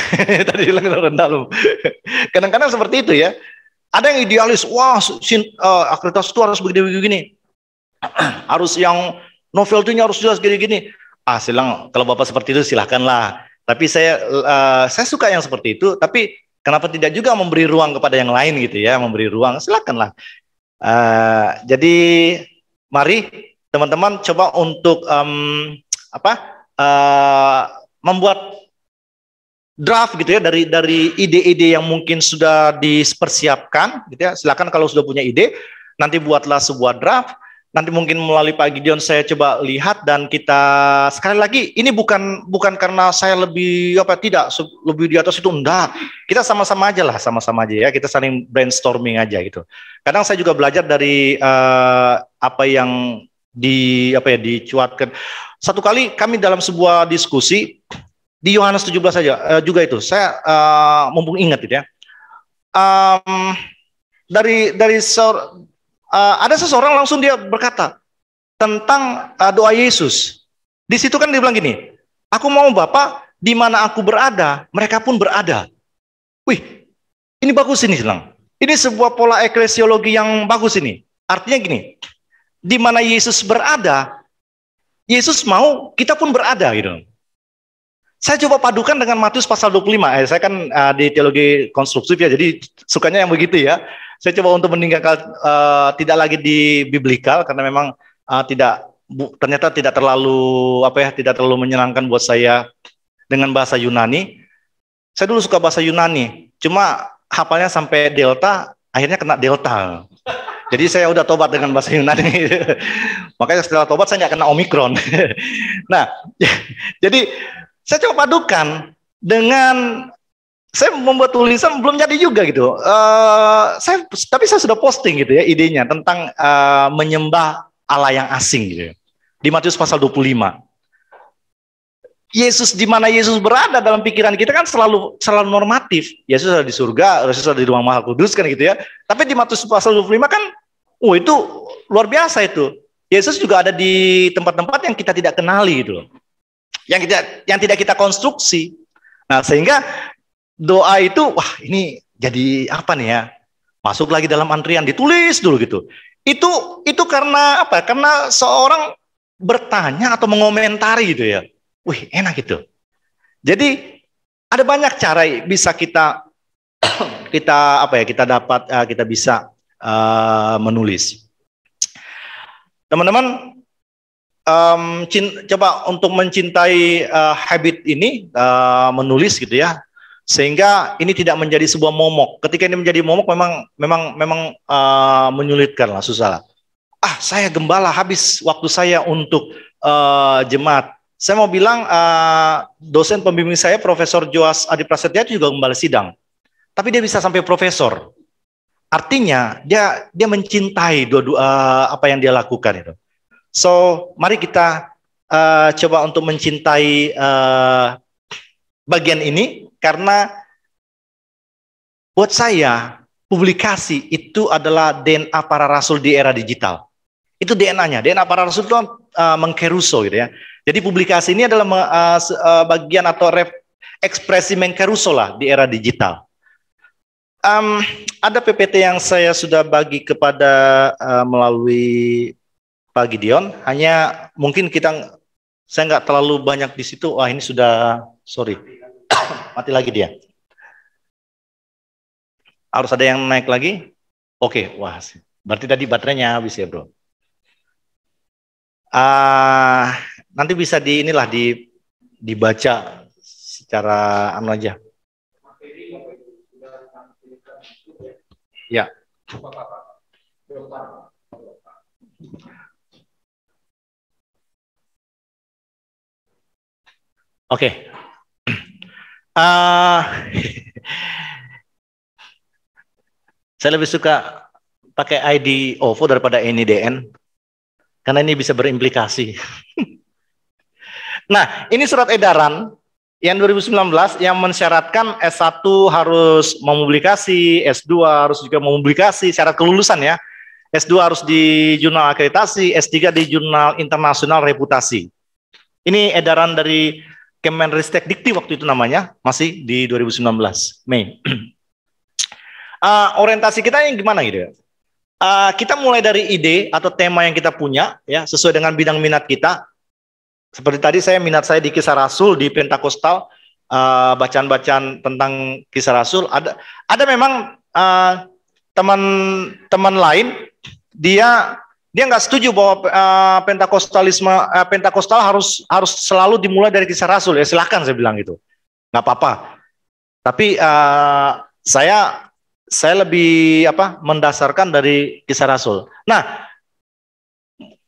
Tadi bilang orang dalam. Kadang-kadang seperti itu ya. Ada yang idealis, wah akreditasi itu harus begini-begini. Harus yang novel itu harus jelas gini-gini. Silang kalau Bapak seperti itu silahkanlah. Tapi saya suka yang seperti itu. Tapi kenapa tidak juga memberi ruang kepada yang lain gitu ya? Memberi ruang, silahkanlah. Jadi mari teman-teman coba untuk membuat draft gitu ya dari ide-ide yang mungkin sudah dipersiapkan gitu ya. Silakan kalau sudah punya ide, nanti buatlah sebuah draft. Nanti mungkin melalui Pak Gideon saya coba lihat dan kita sekali lagi ini bukan karena saya lebih lebih di atas itu enggak. Kita sama-sama aja ya. Kita saling brainstorming aja gitu. Kadang saya juga belajar dari apa yang dicuatkan. Satu kali kami dalam sebuah diskusi di Yohanes 17 saja juga itu. Saya mumpung ingat gitu ya. Ada seseorang langsung dia berkata tentang doa Yesus. Di situ kan dia bilang gini, Aku mau Bapa, di mana aku berada, mereka pun berada. Wih, ini bagus ini Silang. Ini sebuah pola eklesiologi yang bagus ini. Artinya gini, di mana Yesus berada, Yesus mau kita pun berada gitu. Saya coba padukan dengan Matius pasal 25. Saya kan di teologi konstruktif ya, jadi sukanya yang begitu ya. Saya coba untuk meninggalkan tidak lagi di biblikal karena memang ternyata tidak terlalu tidak terlalu menyenangkan buat saya dengan bahasa Yunani. Saya dulu suka bahasa Yunani, cuma hafalnya sampai delta, akhirnya kena delta. Jadi saya udah tobat dengan bahasa Yunani. Makanya setelah tobat saya nggak kena Omikron. Nah, jadi saya coba padukan dengan saya membuat tulisan belum jadi juga gitu. Tapi saya sudah posting gitu ya idenya tentang menyembah Allah yang asing gitu ya. Di Matius pasal 25. Yesus di mana Yesus berada dalam pikiran kita kan selalu normatif. Yesus ada di surga, Yesus ada di ruang Maha Kudus kan gitu ya. Tapi di Matius pasal 25 kan itu luar biasa itu. Yesus juga ada di tempat-tempat yang kita tidak kenali gitu loh. Yang tidak kita konstruksi. Nah, sehingga doa itu wah ini jadi apa nih ya? Masuk lagi dalam antrian ditulis dulu gitu. Itu karena apa? Karena seorang bertanya atau mengomentari gitu ya. Wih, enak gitu. Jadi ada banyak cara bisa kita bisa menulis. Teman-teman, coba untuk mencintai habit ini menulis gitu ya, sehingga ini tidak menjadi sebuah momok. Ketika ini menjadi momok, memang menyulitkan lah, susah lah. Saya gembala, habis waktu saya untuk jemaat. Saya mau bilang dosen pembimbing saya, Profesor Joas Adi Prasetya juga gembala sidang, tapi dia bisa sampai profesor. Artinya dia mencintai apa yang dia lakukan itu. So, mari kita coba untuk mencintai bagian ini, karena buat saya publikasi itu adalah DNA para rasul di era digital. Itu DNA-nya. DNA para rasul itu mengkeruso gitu ya. Jadi publikasi ini adalah bagian atau ekspresi mengkeruso lah di era digital. Ada PPT yang saya sudah bagi kepada melalui Pak Gideon, hanya mungkin saya nggak terlalu banyak di situ. Wah, ini sudah, sorry, mati lagi dia. Harus ada yang naik lagi? Oke, wah, berarti tadi baterainya habis ya, bro. Nanti bisa dibaca secara aja. Ya. Oke. Saya lebih suka pakai ID OVO daripada NIDN, karena ini bisa berimplikasi. Nah, ini surat edaran yang 2019 yang mensyaratkan S1 harus mempublikasi, S2 harus juga mempublikasi syarat kelulusan ya. S2 harus di jurnal akreditasi, S3 di jurnal internasional reputasi. Ini edaran dari Kemenristek Dikti waktu itu namanya, masih di 2019 Mei. Orientasi kita yang gimana gitu ya? Kita mulai dari ide atau tema yang kita punya ya, sesuai dengan bidang minat kita. Seperti tadi minat saya di Kisah Rasul, di Pentakosta, bacaan-bacaan tentang Kisah Rasul. Ada memang teman-teman lain dia nggak setuju bahwa Pentakostal harus selalu dimulai dari Kisah Rasul. Ya silakan, saya bilang gitu, nggak apa-apa. Tapi saya lebih mendasarkan dari Kisah Rasul. Nah,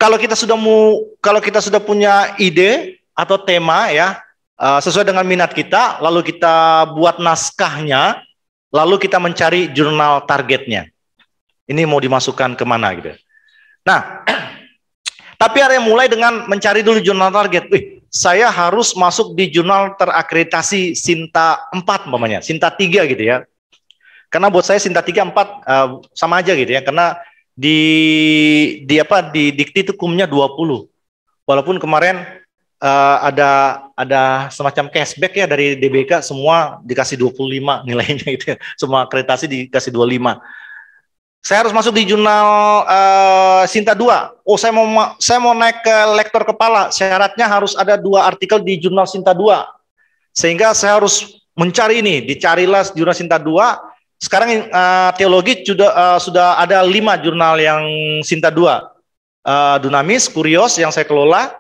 kalau kita sudah punya ide atau tema ya, sesuai dengan minat kita, lalu kita buat naskahnya, lalu kita mencari jurnal targetnya. Ini mau dimasukkan kemana gitu. Nah, tapi ada yang mulai dengan mencari dulu jurnal target. Saya harus masuk di jurnal terakreditasi Sinta 4 umpamanya, Sinta 3 gitu ya. Karena buat saya Sinta 3, 4 sama aja gitu ya, karena di Dikti itu kumnya 20. Walaupun kemarin ada semacam cashback ya dari DBK, semua dikasih 25 nilainya itu ya. Semua akreditasi dikasih 25. Saya harus masuk di jurnal Sinta 2. Oh, saya mau naik ke lektor kepala. Syaratnya harus ada 2 artikel di jurnal Sinta 2. Sehingga saya harus mencari ini, dicarilah jurnal Sinta 2. Sekarang teologi sudah ada 5 jurnal yang Sinta 2. Dunamis, Kurios yang saya kelola,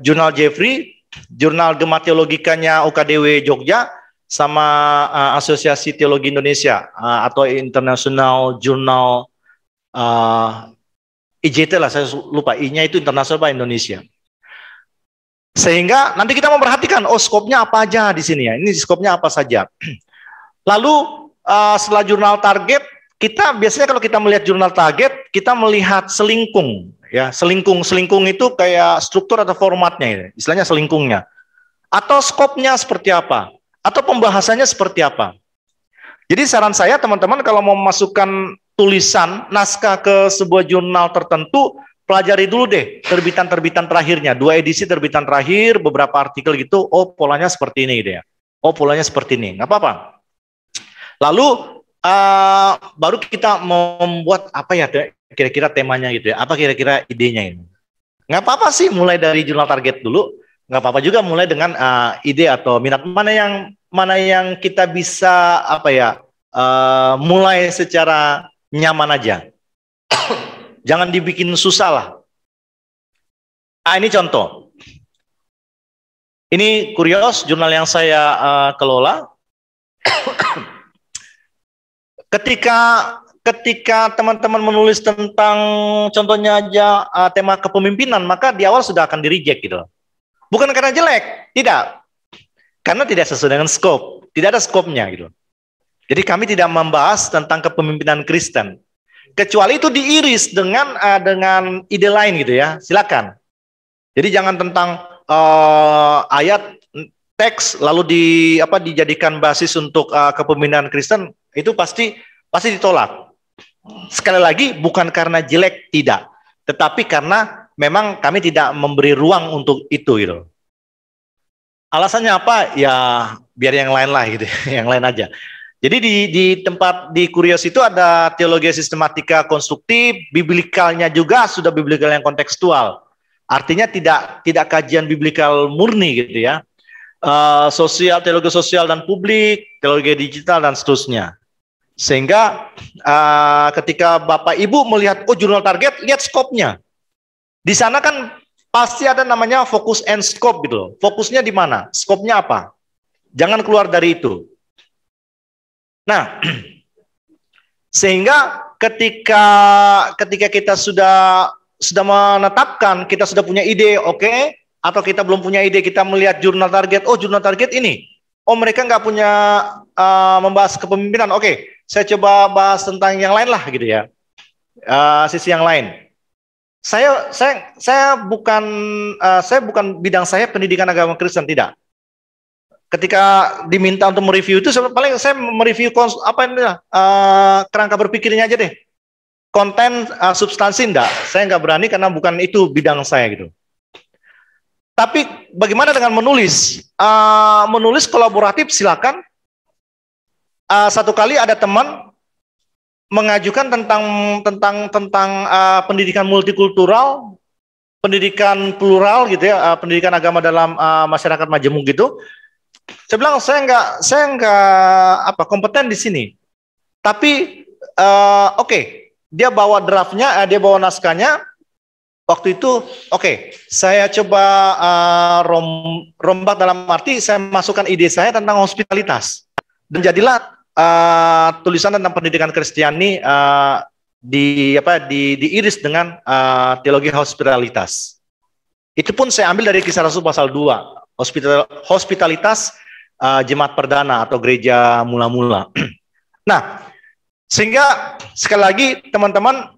jurnal Jeffrey, jurnal Gema Teologikanya UKDW Jogja, sama Asosiasi Teologi Indonesia atau International Journal IJT lah, saya lupa I-nya itu Internasional Pak Indonesia. Sehingga nanti kita memperhatikan, oh skopnya apa aja di sini ya, ini skopnya apa saja. Lalu setelah jurnal target, kita biasanya kalau kita melihat jurnal target, kita melihat selingkung. Ya, selingkung itu kayak struktur atau formatnya, ya. Istilahnya selingkungnya. Atau skopnya seperti apa? Atau pembahasannya seperti apa? Jadi saran saya teman-teman kalau mau memasukkan tulisan naskah ke sebuah jurnal tertentu, pelajari dulu deh terbitan-terbitan terakhirnya, 2 edisi terbitan terakhir, beberapa artikel gitu. Oh polanya seperti ini gitu ya. Oh polanya seperti ini, nggak apa-apa. Lalu baru kita membuat apa ya kira-kira temanya gitu ya, apa kira-kira idenya ini. Nggak apa-apa sih mulai dari jurnal target dulu, nggak apa-apa juga mulai dengan ide atau minat mana yang kita bisa apa ya mulai secara nyaman aja. Jangan dibikin susah lah. Ini contoh. Ini Kurios, jurnal yang saya kelola. Ketika teman-teman menulis tentang contohnya aja tema kepemimpinan, maka di awal sudah akan di-reject gitu. Bukan karena jelek, tidak. Karena tidak sesuai dengan skop, tidak ada skopnya gitu. Jadi kami tidak membahas tentang kepemimpinan Kristen. Kecuali itu diiris dengan ide lain gitu ya. Silakan. Jadi jangan tentang ayat teks lalu dijadikan basis untuk kepemimpinan Kristen, itu pasti ditolak. Sekali lagi bukan karena jelek, tidak, tetapi karena memang kami tidak memberi ruang untuk itu gitu. Alasannya apa? Ya biar yang lain lah gitu, yang lain aja. Jadi di Kurios itu ada teologi sistematika konstruktif, biblikalnya juga sudah biblikal yang kontekstual. Artinya tidak kajian biblikal murni gitu ya. Teologi sosial dan publik, teologi digital dan seterusnya. Sehingga ketika Bapak Ibu melihat jurnal target, lihat skopnya. Di sana kan pasti ada namanya fokus and scope gitu loh. Fokusnya di mana? Skopnya apa? Jangan keluar dari itu. Nah, sehingga ketika kita sudah menetapkan, kita sudah punya ide, oke, atau kita belum punya ide, kita melihat jurnal target, jurnal target ini. Oh mereka nggak punya membahas kepemimpinan, oke. Saya coba bahas tentang yang lain lah gitu ya, sisi yang lain. Saya bukan bidang saya pendidikan agama Kristen, tidak. Ketika diminta untuk mereview itu, paling saya mereview kerangka berpikirnya aja deh. Konten substansi enggak, saya nggak berani karena bukan itu bidang saya gitu. Tapi bagaimana dengan menulis? Menulis kolaboratif silakan. Satu kali ada teman mengajukan tentang pendidikan multikultural, pendidikan plural gitu ya, pendidikan agama dalam masyarakat majemuk gitu. Saya bilang saya nggak kompeten di sini. Tapi oke, dia bawa draftnya, dia bawa naskahnya. Waktu itu saya coba rombak dalam arti saya masukkan ide saya tentang hospitalitas. Dan jadilah tulisan tentang pendidikan Kristiani diiris dengan teologi hospitalitas. Itu pun saya ambil dari Kisah Rasul pasal 2, hospitalitas jemaat perdana atau gereja mula-mula. Nah, sehingga sekali lagi teman-teman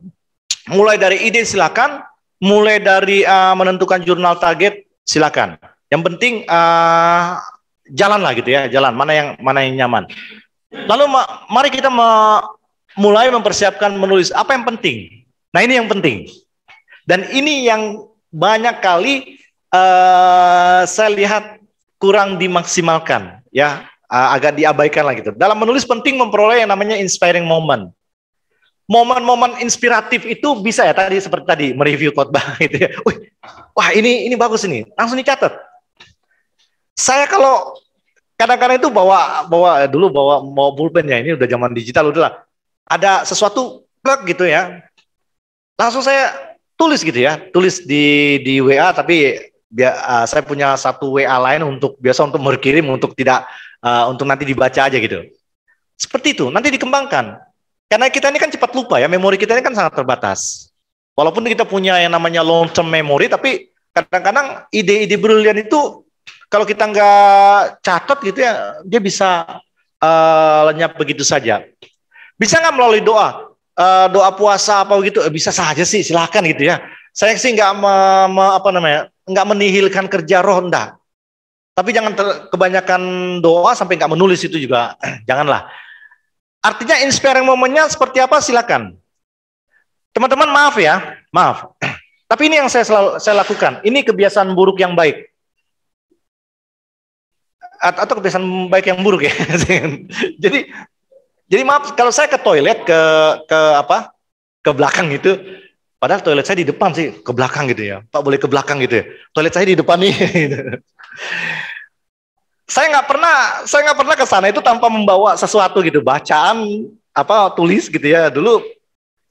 mulai dari ide silakan, mulai dari menentukan jurnal target silakan. Yang penting jalan lah gitu ya, jalan mana yang nyaman. Lalu mari kita mulai mempersiapkan menulis apa yang penting. Nah ini yang penting. Dan ini yang banyak kali saya lihat kurang dimaksimalkan, ya, agak diabaikan lah gitu. Dalam menulis penting memperoleh yang namanya inspiring moment. Momen-momen inspiratif itu bisa ya tadi seperti tadi mereview khotbah gitu ya. Wah ini bagus ini, langsung dicatat. Saya kalau kadang-kadang itu bawa pulpen ya, ini udah zaman digital udah lah. Ada sesuatu plug gitu ya, langsung saya tulis gitu ya, tulis di WA, tapi saya punya satu WA lain untuk biasa untuk berkirim untuk tidak untuk nanti dibaca aja gitu. Seperti itu, nanti dikembangkan. Karena kita ini kan cepat lupa ya, memori kita ini kan sangat terbatas. Walaupun kita punya yang namanya long term memory, tapi kadang-kadang ide-ide brilian itu kalau kita nggak catat gitu ya, dia bisa lenyap begitu saja. Bisa nggak melalui doa? Doa puasa apa gitu? Bisa saja sih, silakan gitu ya. Saya sih nggak nggak menihilkan kerja roh, enggak. Tapi jangan kebanyakan doa sampai nggak menulis itu juga, janganlah. Artinya inspiring momennya seperti apa silakan. Teman-teman maaf ya, maaf. Tapi ini yang saya lakukan. Ini kebiasaan buruk yang baik. Atau kebiasaan baik yang buruk ya. Jadi maaf kalau saya ke toilet ke belakang gitu. Padahal toilet saya di depan sih, ke belakang gitu ya. Pak boleh ke belakang gitu ya. Toilet saya di depan nih. Gitu. Saya nggak pernah ke sana itu tanpa membawa sesuatu gitu, bacaan tulis gitu ya. Dulu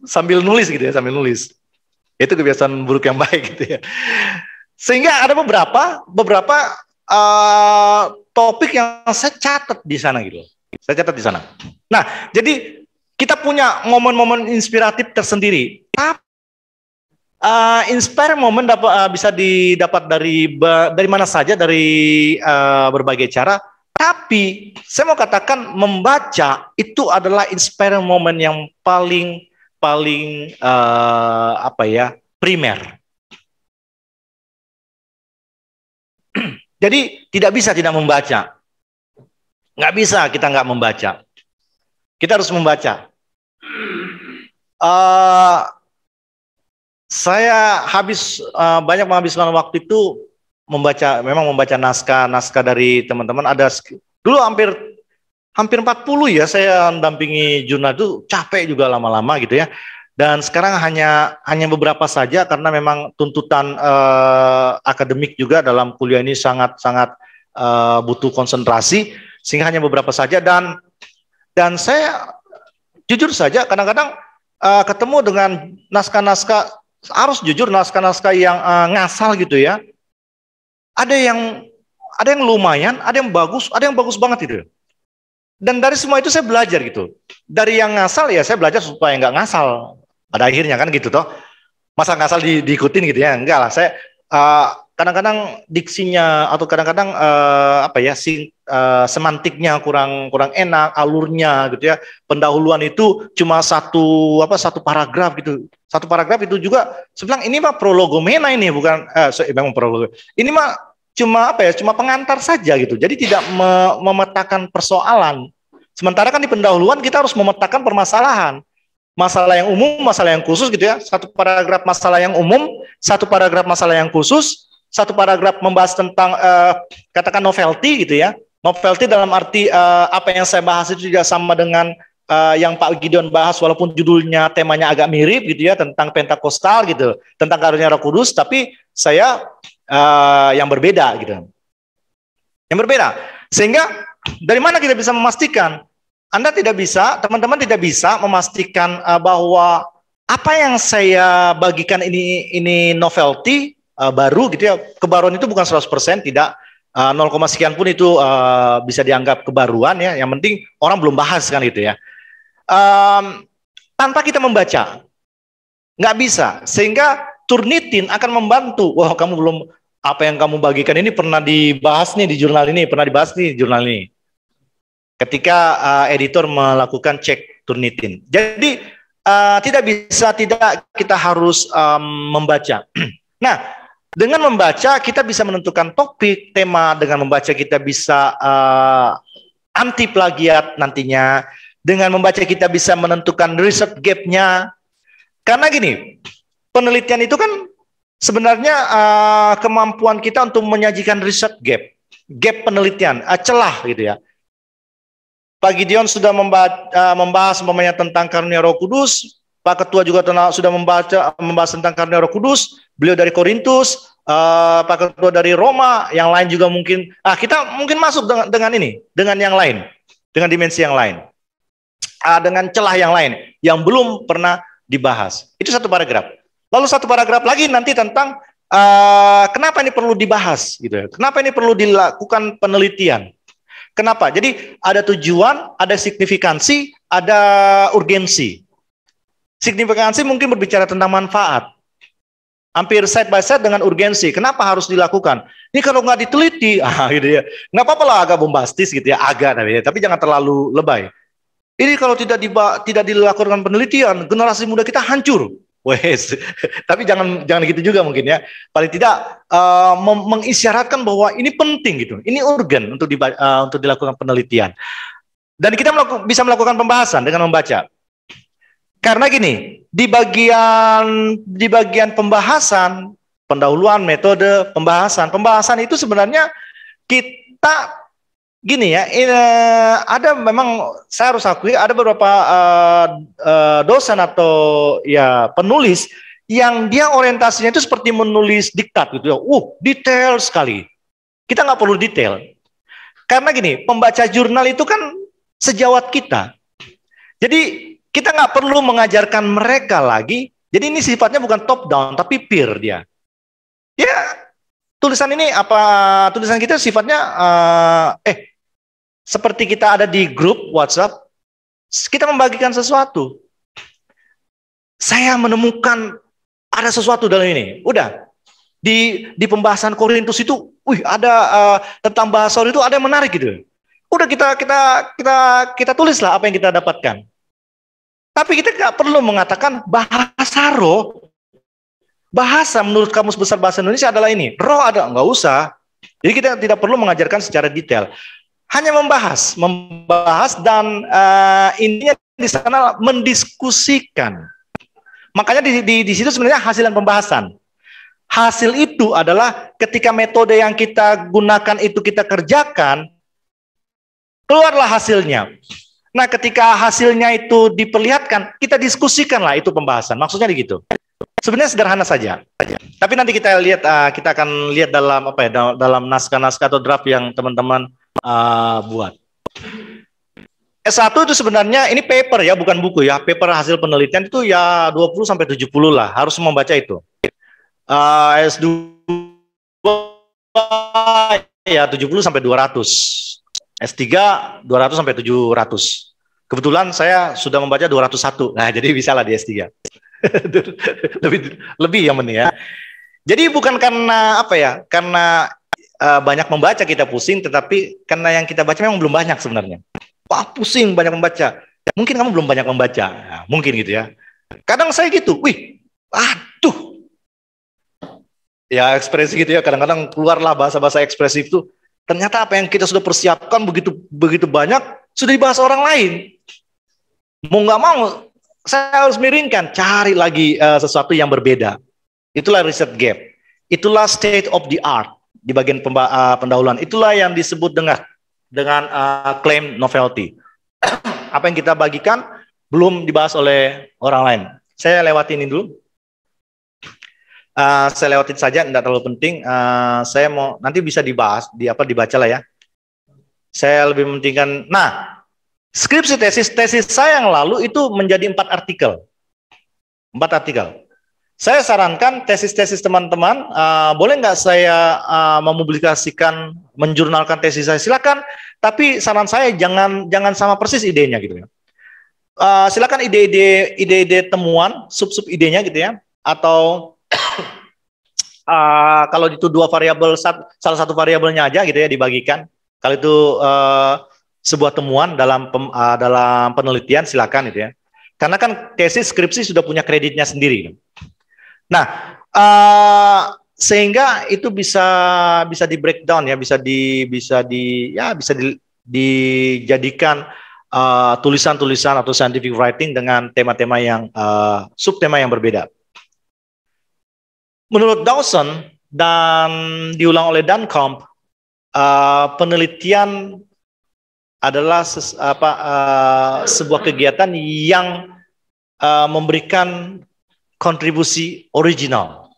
sambil nulis gitu ya, sambil nulis. Itu kebiasaan buruk yang baik gitu ya. Sehingga ada beberapa topik yang saya catat di sana gitu. Saya catat di sana. Nah, jadi kita punya momen-momen inspiratif tersendiri. Inspire moment bisa didapat dari mana saja, dari berbagai cara. Tapi saya mau katakan membaca itu adalah inspire moment yang paling primer. Jadi tidak bisa tidak membaca. Nggak bisa kita nggak membaca. Kita harus membaca. Saya banyak menghabiskan waktu itu memang membaca naskah dari teman-teman. Dulu hampir 40 ya saya mendampingi jurnal itu, capek juga lama-lama gitu ya. Dan sekarang hanya beberapa saja karena memang tuntutan akademik juga dalam kuliah ini sangat butuh konsentrasi, sehingga hanya beberapa saja. Dan saya jujur saja kadang-kadang ketemu dengan naskah-naskah, harus jujur, naskah-naskah yang ngasal gitu ya. Ada yang lumayan, ada yang bagus banget gitu. Dan dari semua itu saya belajar gitu. Dari yang ngasal ya saya belajar supaya nggak ngasal. Pada akhirnya kan gitu toh. Masa ngasal diikutin gitu ya? Enggak lah. Saya kadang-kadang diksinya atau kadang-kadang semantiknya kurang enak, alurnya gitu ya. Pendahuluan itu cuma satu paragraf gitu. Satu paragraf itu juga saya bilang ini mah prolegomena ini bukan memang prolog. Ini mah cuma pengantar saja gitu. Jadi tidak memetakan persoalan. Sementara kan di pendahuluan kita harus memetakan permasalahan. Masalah yang umum, masalah yang khusus gitu ya. Satu paragraf masalah yang umum, satu paragraf masalah yang khusus, satu paragraf membahas tentang katakan novelty gitu ya. Novelty dalam arti apa yang saya bahas itu juga sama dengan yang Pak Gideon bahas, walaupun judulnya temanya agak mirip gitu ya, tentang Pentakostal gitu, tentang karunia Roh Kudus, tapi saya yang berbeda gitu. Yang berbeda. Sehingga dari mana kita bisa memastikan? Anda tidak bisa, teman-teman tidak bisa memastikan bahwa apa yang saya bagikan ini novelty baru gitu ya. Kebaruan itu bukan 100%, tidak 0, sekian pun itu bisa dianggap kebaruan ya. Yang penting orang belum bahas kan itu ya. Tanpa kita membaca, nggak bisa. Sehingga Turnitin akan membantu. Wah, kamu belum, apa yang kamu bagikan ini pernah dibahas nih di jurnal ini, pernah dibahas nih di jurnal ini. Ketika editor melakukan cek Turnitin. Jadi tidak kita harus membaca. Nah, dengan membaca kita bisa menentukan topik, tema. Dengan membaca kita bisa anti plagiat nantinya. Dengan membaca kita bisa menentukan research gap-nya. Karena gini, penelitian itu kan sebenarnya kemampuan kita untuk menyajikan riset gap penelitian, celah gitu ya. Pak Gideon sudah membahas umpamanya tentang karunia Roh Kudus, Pak Ketua juga sudah membahas tentang karunia Roh Kudus, beliau dari Korintus, Pak Ketua dari Roma, yang lain juga mungkin. Kita mungkin masuk dengan ini, dengan yang lain, dengan dimensi yang lain, dengan celah yang lain yang belum pernah dibahas. Itu satu paragraf. Lalu satu paragraf lagi nanti tentang kenapa ini perlu dibahas, gitu ya? Kenapa ini perlu dilakukan penelitian? Kenapa? Jadi ada tujuan, ada signifikansi, ada urgensi. Signifikansi mungkin berbicara tentang manfaat. Hampir side by side dengan urgensi. Kenapa harus dilakukan? Ini kalau nggak diteliti, gitu ya. Nggak apa-apa lah agak bombastis gitu ya, agak tapi jangan terlalu lebay. Ini kalau tidak dilakukan penelitian, generasi muda kita hancur. Wes, tapi jangan gitu juga mungkin ya. Paling tidak mengisyaratkan bahwa ini penting gitu, ini urgen untuk dilakukan penelitian. Dan kita bisa melakukan pembahasan dengan membaca. Karena gini, di bagian pembahasan, pendahuluan, metode, pembahasan itu sebenarnya kita gini ya, ada memang saya harus akui ada beberapa dosen atau ya penulis yang dia orientasinya itu seperti menulis diktat gitu ya. Detail sekali. Kita nggak perlu detail. Karena gini, pembaca jurnal itu kan sejawat kita. Jadi kita nggak perlu mengajarkan mereka lagi. Jadi ini sifatnya bukan top down tapi peer dia. Ya, tulisan kita sifatnya seperti kita ada di grup WhatsApp, kita membagikan sesuatu. Saya menemukan ada sesuatu dalam ini. Udah di pembahasan Korintus itu, ada tentang bahasa roh itu ada yang menarik gitu. Udah kita tulislah apa yang kita dapatkan. Tapi kita nggak perlu mengatakan bahasa roh. Bahasa menurut Kamus Besar Bahasa Indonesia adalah ini. Roh ada, nggak usah. Jadi kita tidak perlu mengajarkan secara detail. Hanya membahas dan intinya di sana mendiskusikan. Makanya di situ sebenarnya hasil dan pembahasan. Hasil itu adalah ketika metode yang kita gunakan itu kita kerjakan, keluarlah hasilnya. Nah, ketika hasilnya itu diperlihatkan, kita diskusikanlah itu pembahasan. Maksudnya begitu. Sebenarnya sederhana saja. Tapi nanti kita akan lihat dalam naskah-naskah atau draft yang teman-teman buat. S1 itu sebenarnya ini paper ya, bukan buku ya. Paper hasil penelitian itu ya 20-70 lah, harus membaca itu. S2 ya 70-200. S3 200-700. Kebetulan saya sudah membaca 201. Nah, jadi bisa lah di S3. lebih yang ini ya. Jadi bukan karena karena banyak membaca kita pusing, tetapi karena yang kita baca memang belum banyak sebenarnya. Wah, pusing banyak membaca. Mungkin kamu belum banyak membaca. Nah, mungkin gitu ya. Kadang saya gitu, aduh. Ya ekspresi gitu ya, kadang-kadang keluarlah bahasa-bahasa ekspresif itu. Ternyata apa yang kita sudah persiapkan begitu banyak sudah dibahas orang lain. Mau nggak mau, saya harus miringkan, cari lagi sesuatu yang berbeda. Itulah research gap. Itulah state of the art di bagian pendahuluan. Itulah yang disebut dengan claim novelty. Apa yang kita bagikan belum dibahas oleh orang lain. Saya lewatin ini dulu. Saya lewatin saja, tidak terlalu penting. Saya mau nanti bisa dibahas, dibaca lah ya. Saya lebih mementingkan. Nah, skripsi tesis saya yang lalu itu menjadi 4 artikel. 4 artikel. Saya sarankan tesis-tesis teman-teman, boleh nggak saya mempublikasikan, menjurnalkan tesis saya? Silakan. Tapi saran saya jangan sama persis idenya gitu ya. Silakan ide-ide temuan, sub idenya gitu ya. Atau kalau itu 2 variabel, salah satu variabelnya aja gitu ya dibagikan. Kalau itu sebuah temuan dalam penelitian, silakan gitu ya. Karena kan tesis skripsi sudah punya kreditnya sendiri. Gitu. Nah, sehingga itu bisa di breakdown ya, bisa dijadikan tulisan-tulisan atau scientific writing dengan tema-tema yang subtema yang berbeda. Menurut Dawson dan diulang oleh Duncombe, penelitian adalah sebuah kegiatan yang memberikan kontribusi original.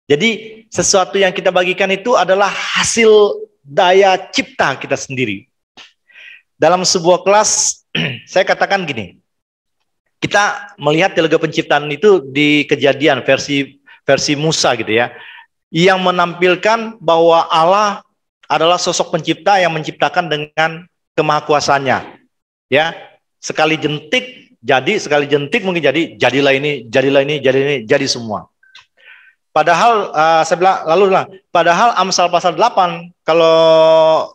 Jadi sesuatu yang kita bagikan itu adalah hasil daya cipta kita sendiri. Dalam sebuah kelas, saya katakan gini, kita melihat teologi penciptaan itu di Kejadian versi Musa gitu ya, yang menampilkan bahwa Allah adalah sosok pencipta yang menciptakan dengan kemahakuasaannya. Ya, sekali jentik jadi, sekali jentik mungkin jadi, jadilah ini, jadilah ini, jadilah ini, jadi semua. Padahal saya bilang lalu lah, padahal Amsal pasal 8 kalau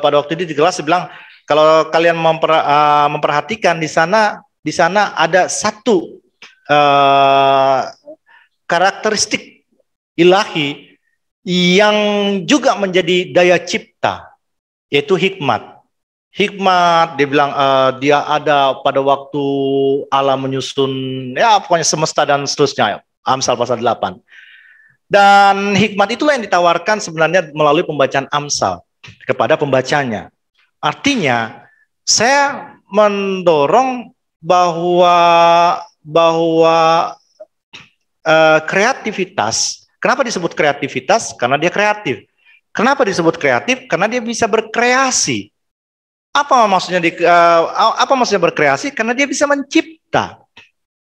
pada waktu itu di kelas saya bilang kalau kalian memperhatikan di sana ada satu karakteristik ilahi yang juga menjadi daya cipta, yaitu hikmat. Hikmat, dia bilang dia ada pada waktu Allah menyusun, ya pokoknya semesta dan seterusnya, Amsal pasal 8. Dan hikmat itulah yang ditawarkan sebenarnya melalui pembacaan Amsal kepada pembacanya. Artinya, saya mendorong bahwa kreativitas, kenapa disebut kreativitas? Karena dia kreatif. Kenapa disebut kreatif? Karena dia bisa berkreasi. Apa maksudnya berkreasi? Karena dia bisa mencipta,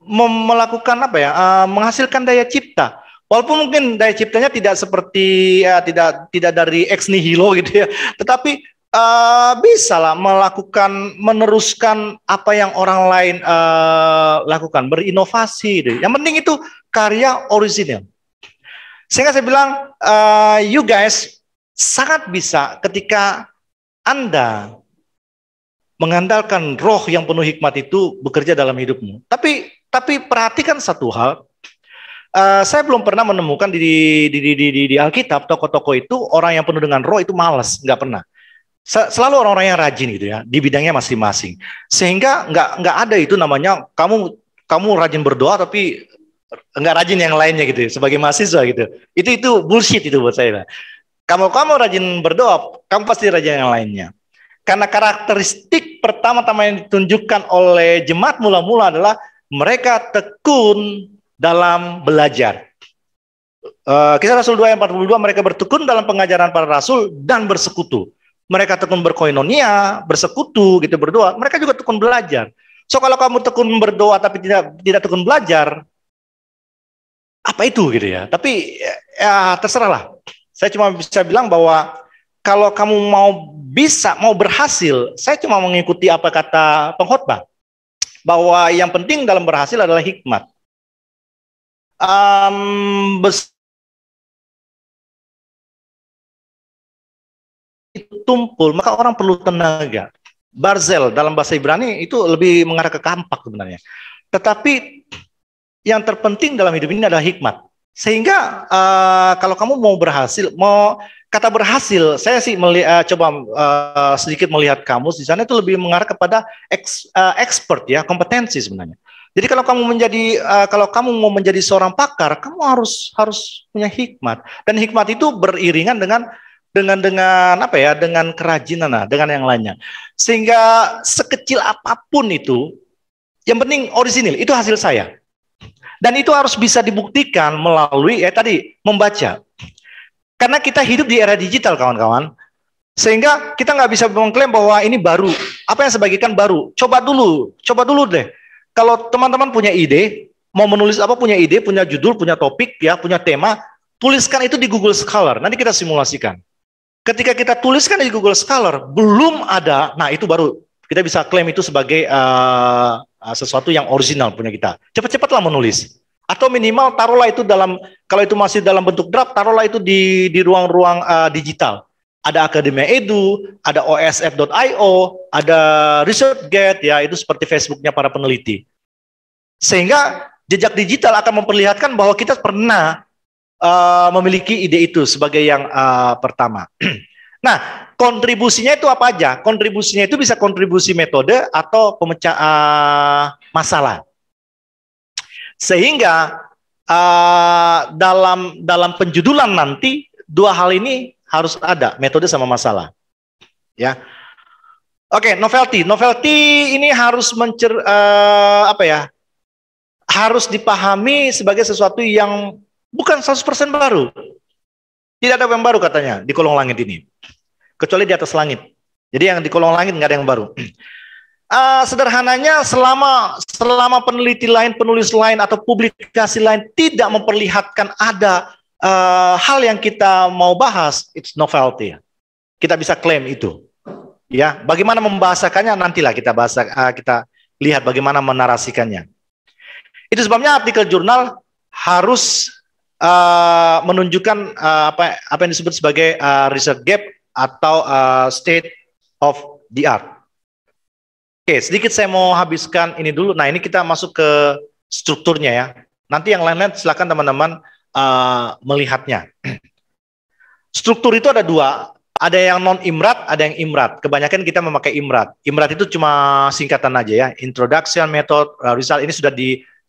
melakukan apa ya? Menghasilkan daya cipta. Walaupun mungkin daya ciptanya tidak seperti tidak dari ex nihilo gitu ya, tetapi bisa lah melakukan, meneruskan apa yang orang lain lakukan, berinovasi gitu. Yang penting itu karya orisinil. Sehingga saya bilang you guys sangat bisa ketika Anda mengandalkan roh yang penuh hikmat itu bekerja dalam hidupmu. Tapi perhatikan satu hal, saya belum pernah menemukan di Alkitab tokoh-tokoh itu orang yang penuh dengan roh itu malas, nggak pernah. Selalu orang-orang yang rajin gitu ya di bidangnya masing-masing. Sehingga nggak ada itu namanya kamu rajin berdoa tapi nggak rajin yang lainnya gitu. Sebagai mahasiswa gitu. Itu bullshit itu buat saya. Kamu rajin berdoa, kamu pasti rajin yang lainnya. Karena karakteristik pertama-tama yang ditunjukkan oleh jemaat mula-mula adalah mereka tekun dalam belajar. Kisah Rasul 2 ayat 42, mereka bertekun dalam pengajaran para rasul dan bersekutu. Mereka tekun berkoinonia, bersekutu, gitu, berdoa. Mereka juga tekun belajar. So kalau kamu tekun berdoa tapi tidak tekun belajar, apa itu gitu ya? Tapi ya terserahlah. Saya cuma bisa bilang bahwa kalau kamu mau berhasil, saya cuma mengikuti apa kata pengkhotbah, bahwa yang penting dalam berhasil adalah hikmat. Itu tumpul, maka orang perlu tenaga. Barzel dalam bahasa Ibrani itu lebih mengarah ke kampak sebenarnya. Tetapi yang terpenting dalam hidup ini adalah hikmat. Sehingga kalau kamu mau berhasil, kata berhasil, saya sih coba sedikit melihat kamus di sana itu lebih mengarah kepada expert ya, kompetensi sebenarnya. Jadi kalau kamu mau menjadi seorang pakar, kamu harus punya hikmat, dan hikmat itu beriringan dengan apa ya, dengan kerajinan, dengan yang lainnya. Sehingga sekecil apapun itu, yang penting orisinil, itu hasil saya. Dan itu harus bisa dibuktikan melalui tadi membaca. Karena kita hidup di era digital, kawan-kawan. Sehingga kita nggak bisa mengklaim bahwa ini baru. Apa yang saya bagikan baru. Coba dulu deh. Kalau teman-teman punya ide, mau menulis apa, punya ide, punya judul, punya topik, ya, punya tema, tuliskan itu di Google Scholar. Nanti kita simulasikan. Ketika kita tuliskan di Google Scholar, belum ada, nah itu baru kita bisa klaim itu sebagai sesuatu yang original punya kita. Cepat-cepatlah menulis. Atau minimal taruhlah itu kalau itu masih dalam bentuk draft, taruhlah itu di ruang-ruang digital. Ada Akademia Edu, ada osf.io, ada ResearchGate, ya itu seperti Facebooknya para peneliti. Sehingga jejak digital akan memperlihatkan bahwa kita pernah memiliki ide itu sebagai yang pertama. Nah, kontribusinya itu apa aja? Kontribusinya itu bisa kontribusi metode atau pemecah masalah. Sehingga dalam penjudulan nanti dua hal ini harus ada, metode sama masalah. Ya. Oke, novelty. Novelty ini harus harus dipahami sebagai sesuatu yang bukan 100% baru. Tidak ada yang baru katanya di kolong langit ini. Kecuali di atas langit. Jadi yang di kolong langit nggak ada yang baru. Sederhananya selama peneliti lain, penulis lain atau publikasi lain tidak memperlihatkan ada hal yang kita mau bahas, it's novelty. Kita bisa klaim itu. Ya, bagaimana membahasakannya nantilah kita kita lihat bagaimana menarasikannya. Itu sebabnya artikel jurnal harus menunjukkan apa yang disebut sebagai research gap atau state of the art. Oke, sedikit saya mau habiskan ini dulu. Nah, ini kita masuk ke strukturnya ya. Nanti yang lain-lain silakan teman-teman melihatnya. Struktur itu ada dua. Ada yang non-imrat, ada yang imrat. Kebanyakan kita memakai imrat. Imrat itu cuma singkatan aja ya. Introduction, method, result. Ini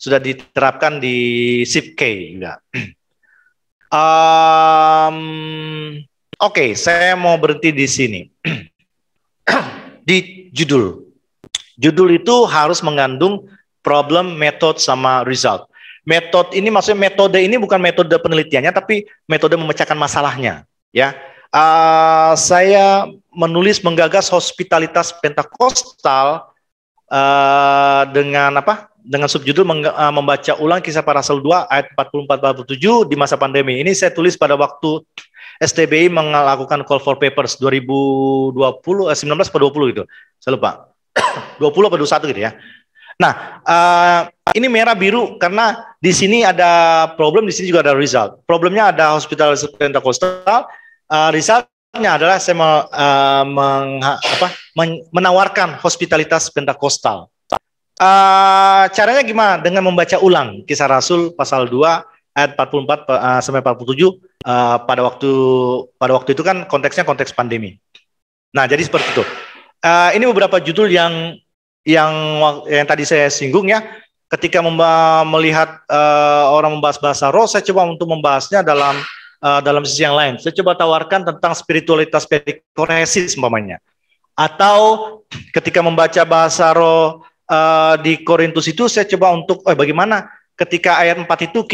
sudah diterapkan di SIPK juga. Oke, saya mau berhenti di sini. Di judul. Judul itu harus mengandung problem, method, sama result. Metode ini maksudnya metode ini bukan metode penelitiannya, tapi metode memecahkan masalahnya. Ya, saya menulis menggagas hospitalitas Pentakostal dengan apa? Dengan subjudul membaca ulang kisah para rasul 2 ayat 44-47 di masa pandemi. Ini saya tulis pada waktu STBI melakukan call for papers 2020, 19 atau 20 gitu. Saya lupa. 20 atau 21 gitu ya. Nah, ini merah biru karena di sini ada problem, di sini juga ada result. Problemnya ada hospitalitas Pentakostal, resultnya adalah saya menawarkan hospitalitas Pentakostal. Caranya gimana? Dengan membaca ulang kisah Rasul pasal 2 ayat 44 sampai 47 pada waktu itu kan konteksnya konteks pandemi. Nah, jadi seperti itu. Ini beberapa judul yang tadi saya singgung ya. Ketika melihat orang membahas bahasa roh, saya coba untuk membahasnya dalam sisi yang lain. Saya coba tawarkan tentang spiritualitas perikoresis umpamanya. Atau ketika membaca bahasa roh di Korintus itu, saya coba untuk bagaimana ketika ayat 4 itu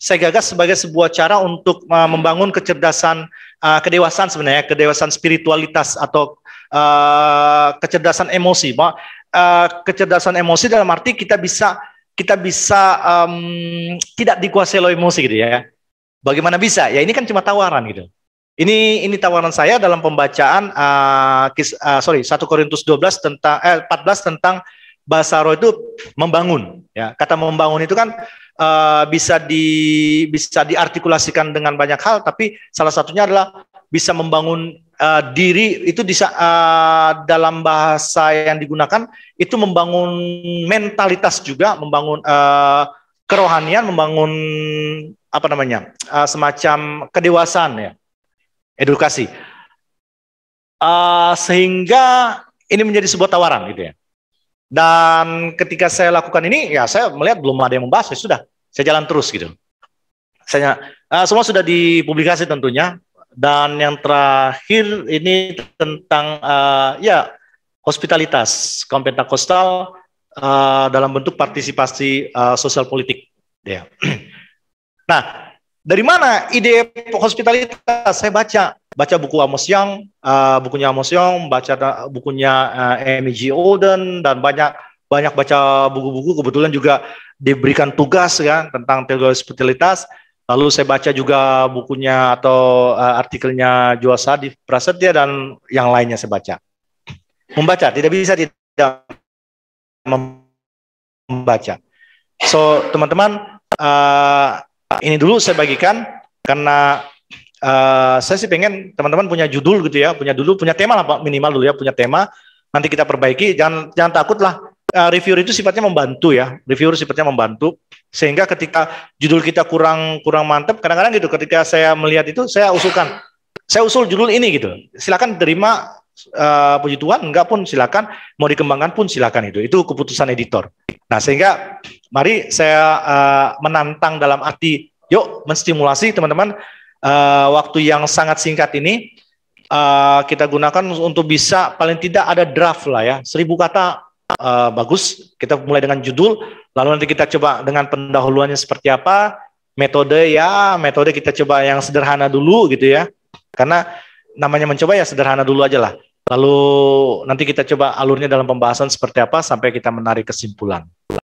saya gagas sebagai sebuah cara untuk membangun kecerdasan, kedewasaan sebenarnya, kedewasaan spiritualitas atau kecerdasan emosi. Kecerdasan emosi dalam arti kita bisa tidak dikuasai oleh emosi gitu ya. Bagaimana bisa? Ya ini kan cuma tawaran gitu. Ini tawaran saya dalam pembacaan 1 Korintus 14 tentang bahasa roh itu membangun. Ya, kata membangun itu kan bisa diartikulasikan dengan banyak hal, tapi salah satunya adalah bisa membangun diri itu dalam bahasa yang digunakan itu membangun mentalitas juga, membangun kerohanian, membangun semacam kedewasaan ya, edukasi. Sehingga ini menjadi sebuah tawaran gitu ya. Dan ketika saya lakukan ini, ya saya melihat belum ada yang membahas, ya sudah, saya jalan terus gitu. Semua sudah dipublikasi tentunya. Dan yang terakhir ini tentang hospitalitas kaum Pentakostal dalam bentuk partisipasi sosial politik. Ya. Nah, dari mana ide hospitalitas? Saya baca buku Amos Young, bukunya Amos Young, baca bukunya M.E.G. Olden, dan banyak baca buku-buku. Kebetulan juga diberikan tugas ya tentang teologi hospitalitas. Lalu saya baca juga bukunya atau artikelnya Joel Sadif Prasetya dan yang lainnya saya baca. Membaca, tidak bisa tidak membaca. So, teman-teman, ini dulu saya bagikan karena saya sih pengen teman-teman punya judul gitu ya, punya tema lah Pak, minimal dulu ya, punya tema. Nanti kita perbaiki, jangan takutlah. Reviewer itu sifatnya membantu ya, sehingga ketika judul kita kurang mantap, kadang-kadang gitu, ketika saya melihat itu saya usul judul ini gitu, silakan diterima puji Tuhan, enggak pun silakan, mau dikembangkan pun silakan, itu keputusan editor. Nah, sehingga mari saya menantang dalam arti, yuk menstimulasi teman-teman, waktu yang sangat singkat ini kita gunakan untuk bisa paling tidak ada draft lah ya, 1000 kata bagus. Kita mulai dengan judul, lalu nanti kita coba dengan pendahuluannya seperti apa, metode kita coba yang sederhana dulu gitu ya, karena namanya mencoba ya sederhana dulu aja lah. Lalu nanti kita coba alurnya dalam pembahasan seperti apa sampai kita menarik kesimpulan.